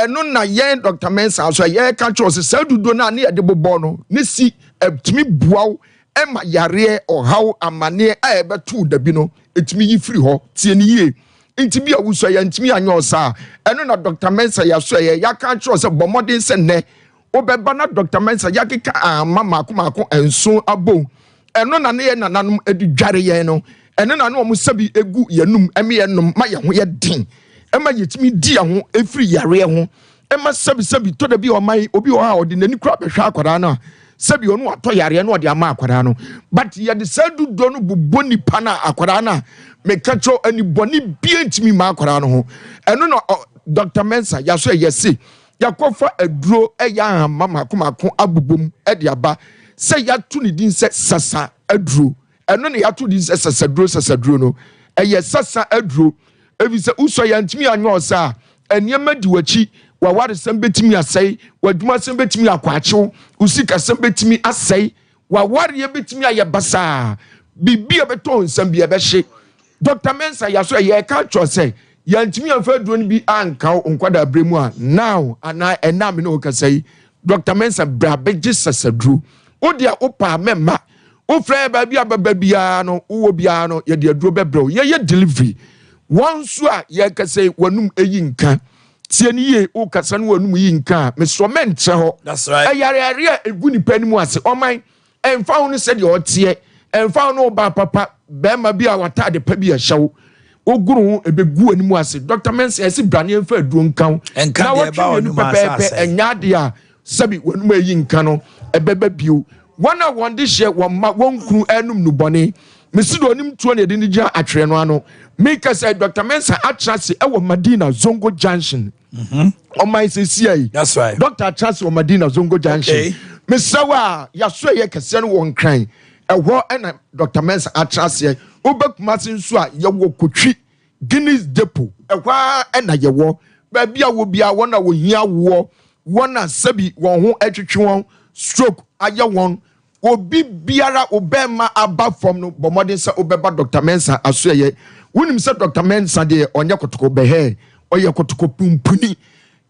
eno na ye Dr. Mensah so ye ka cho se dudo na ne ye de bobo no ne si etimi buaw e ma yare ohaw amane a e betu da bi no etimi yi free ho tie ne ye ntimi awuso ye ntimi anyo sa eno na Dr. Mensah ya so ye ya ka cho se bomodin se ne obeba na Dr. Mensah yakeka mama ko enso abo eno na ne ye nananum edudware ye no eno na no mo sabi egu yenum eme ye num ma ye ho ye din ema yetimi di ho efri yare ho ema sabi to da bi o mai obi o ha odi nani kura behwa akwara na sabi onu ato yare no odi ama akwara no but ye de sadu do no buboni pa na akwara na me kacho ani boni bia ntimi ma akwara no ho eno no Dr. Mensah ya so ye se yakofa aduro eya mama ko abubum e de aba se yatu ni din se sasa aduro eno ne yatu din se sasaduro no eye sasa aduro ebi se uso ya ntimi anyo osa eniema di wachi wa ware sem betimi asai waduma sem betimi akwachew usika sem betimi asai wa ware ye betimi aye basa bibia beton sem bia be hye Dr. Mensah ya so ye ka cho say yantimi amfa duro ni bi anka nkwada bremu a now ana enam no kasai Dr. Mensah bra beje sasadru odia opa memma o frɛ ba bia baba bia no wo bia no ye de aduro bebrew ye delivery wansu a ye kasai wanum eyi nka tie ni ye o kasa no wanum yi nka me so mentre ho that's right yare egu ni panimu ase oman emfa ho no se de otie emfa no ba papa bema bia watade pa bia hyew oguru ebegu animu ase Dr. Mensah esi brane mfa aduro nkan na watwe nu pepepe enyade a sabi wanum eyi nka no ebeba bio wana wonde hye wonkuru anum nu bone mesido onim tuo ne de ni gya atwere no ano make say Dr. Mensah atrase ewo Madina Zongo Junction on my CCI that's right Dr. Atrase o Madina Zongo Junction mesawa ya so ye kese no won kran ɛhɔ ɛna Dr. Mensa atrase Obekumasi nso a yɛwɔ Kotwi Guinness Depot ɛhɔ ɛna yɛwɔ baabi a wo bia wɔn a wɔhia woɔ wɔn a sɛbi wɔn ho atwitwi wɔn stroke ayɛ wɔn obi biara obɛma aba fam no bɔmmɔden sɛ obɛba Dr. Mensa asoɛyɛ wonim sɛ Dr. Mensa deɛ ɔnyɛ kotoko bɛhɛ ɔyɛ kotoko pumpuni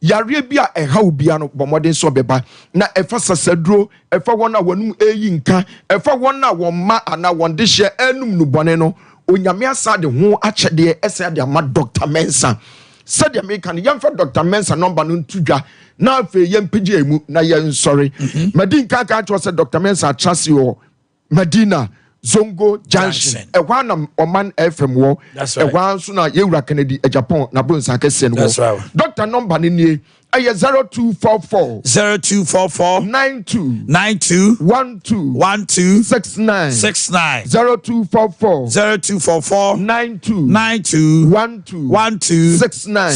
yare bi a ɛha obia no bɔmmɔden sɛ ɔbɛba na ɛfa sasaduro ɛfa wɔn a wɔnum ɛyi nka ɛfa wɔn a wɔn ma ana wɔn de hyɛ ɛnum no bɔne no onyame asa de ho akyɛdeɛ ɛsɛ de ama Dr. Mensa sɛdeɛ meka no yɛmfa Dr. Mensa number no nto dwa na afei yɛmpagye mu na yɛnsɔre madi nka ka kyerɛ sɛ Dr. Mensa atrase wɔ Medina Zongo Junction ɛhɔ na Oman FM wɔ ɛhɔ nso na yɛwura Kennedy Japan na bonsa kɛseɛ no wɔ Dr. number no nie ɛyɛ 0244 92 69 0244 92 69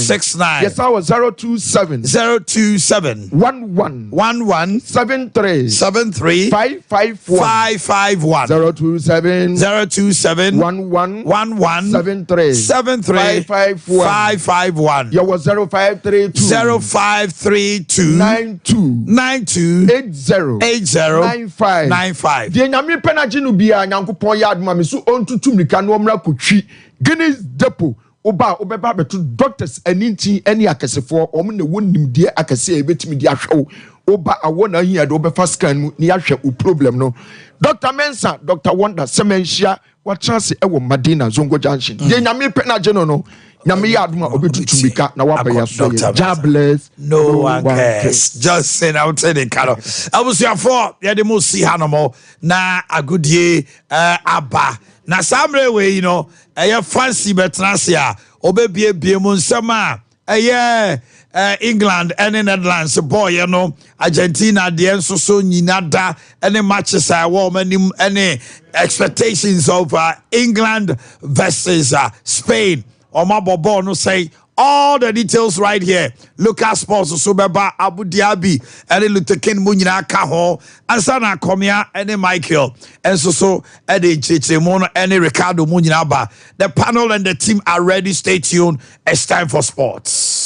yes our 027 11 73 551 027 11 73 551 you was 0532 92 80 95 the nyame penaji no bia nyankopon ya adoma me so ontutu mrika no omra Kotwi Guinness Depot obeba beto doctors anintin ani akesefo om na wonimdie akese ebetimi di ahwew oba awona hia de obefa scan mu ni ahwe o problem no Dr. Mensa Dr. Wonder Semenhia watrase ewo Medina Zongo Junction the nyame penaji no nyame ya adoma obetutu mrika na wabaya so God bless no one cares just say out the caro abusuafo ye de mo si hanomo na agudie aba na samre we you know fancy betrase a obebie bie mu nsema England and Netherlands boy you know Argentina de enso so nyina da any matches I want any expectations of England versus Spain Oma Bobo no say all the details right here. Lucas Sports so beba Abu Dhabi and Lutekin Munyina Kaho and Sana Komia and Michael and so Eddie Chichimono and Ricardo Munyinaba. The panel and the team are ready. Stay tuned. It's time for sports.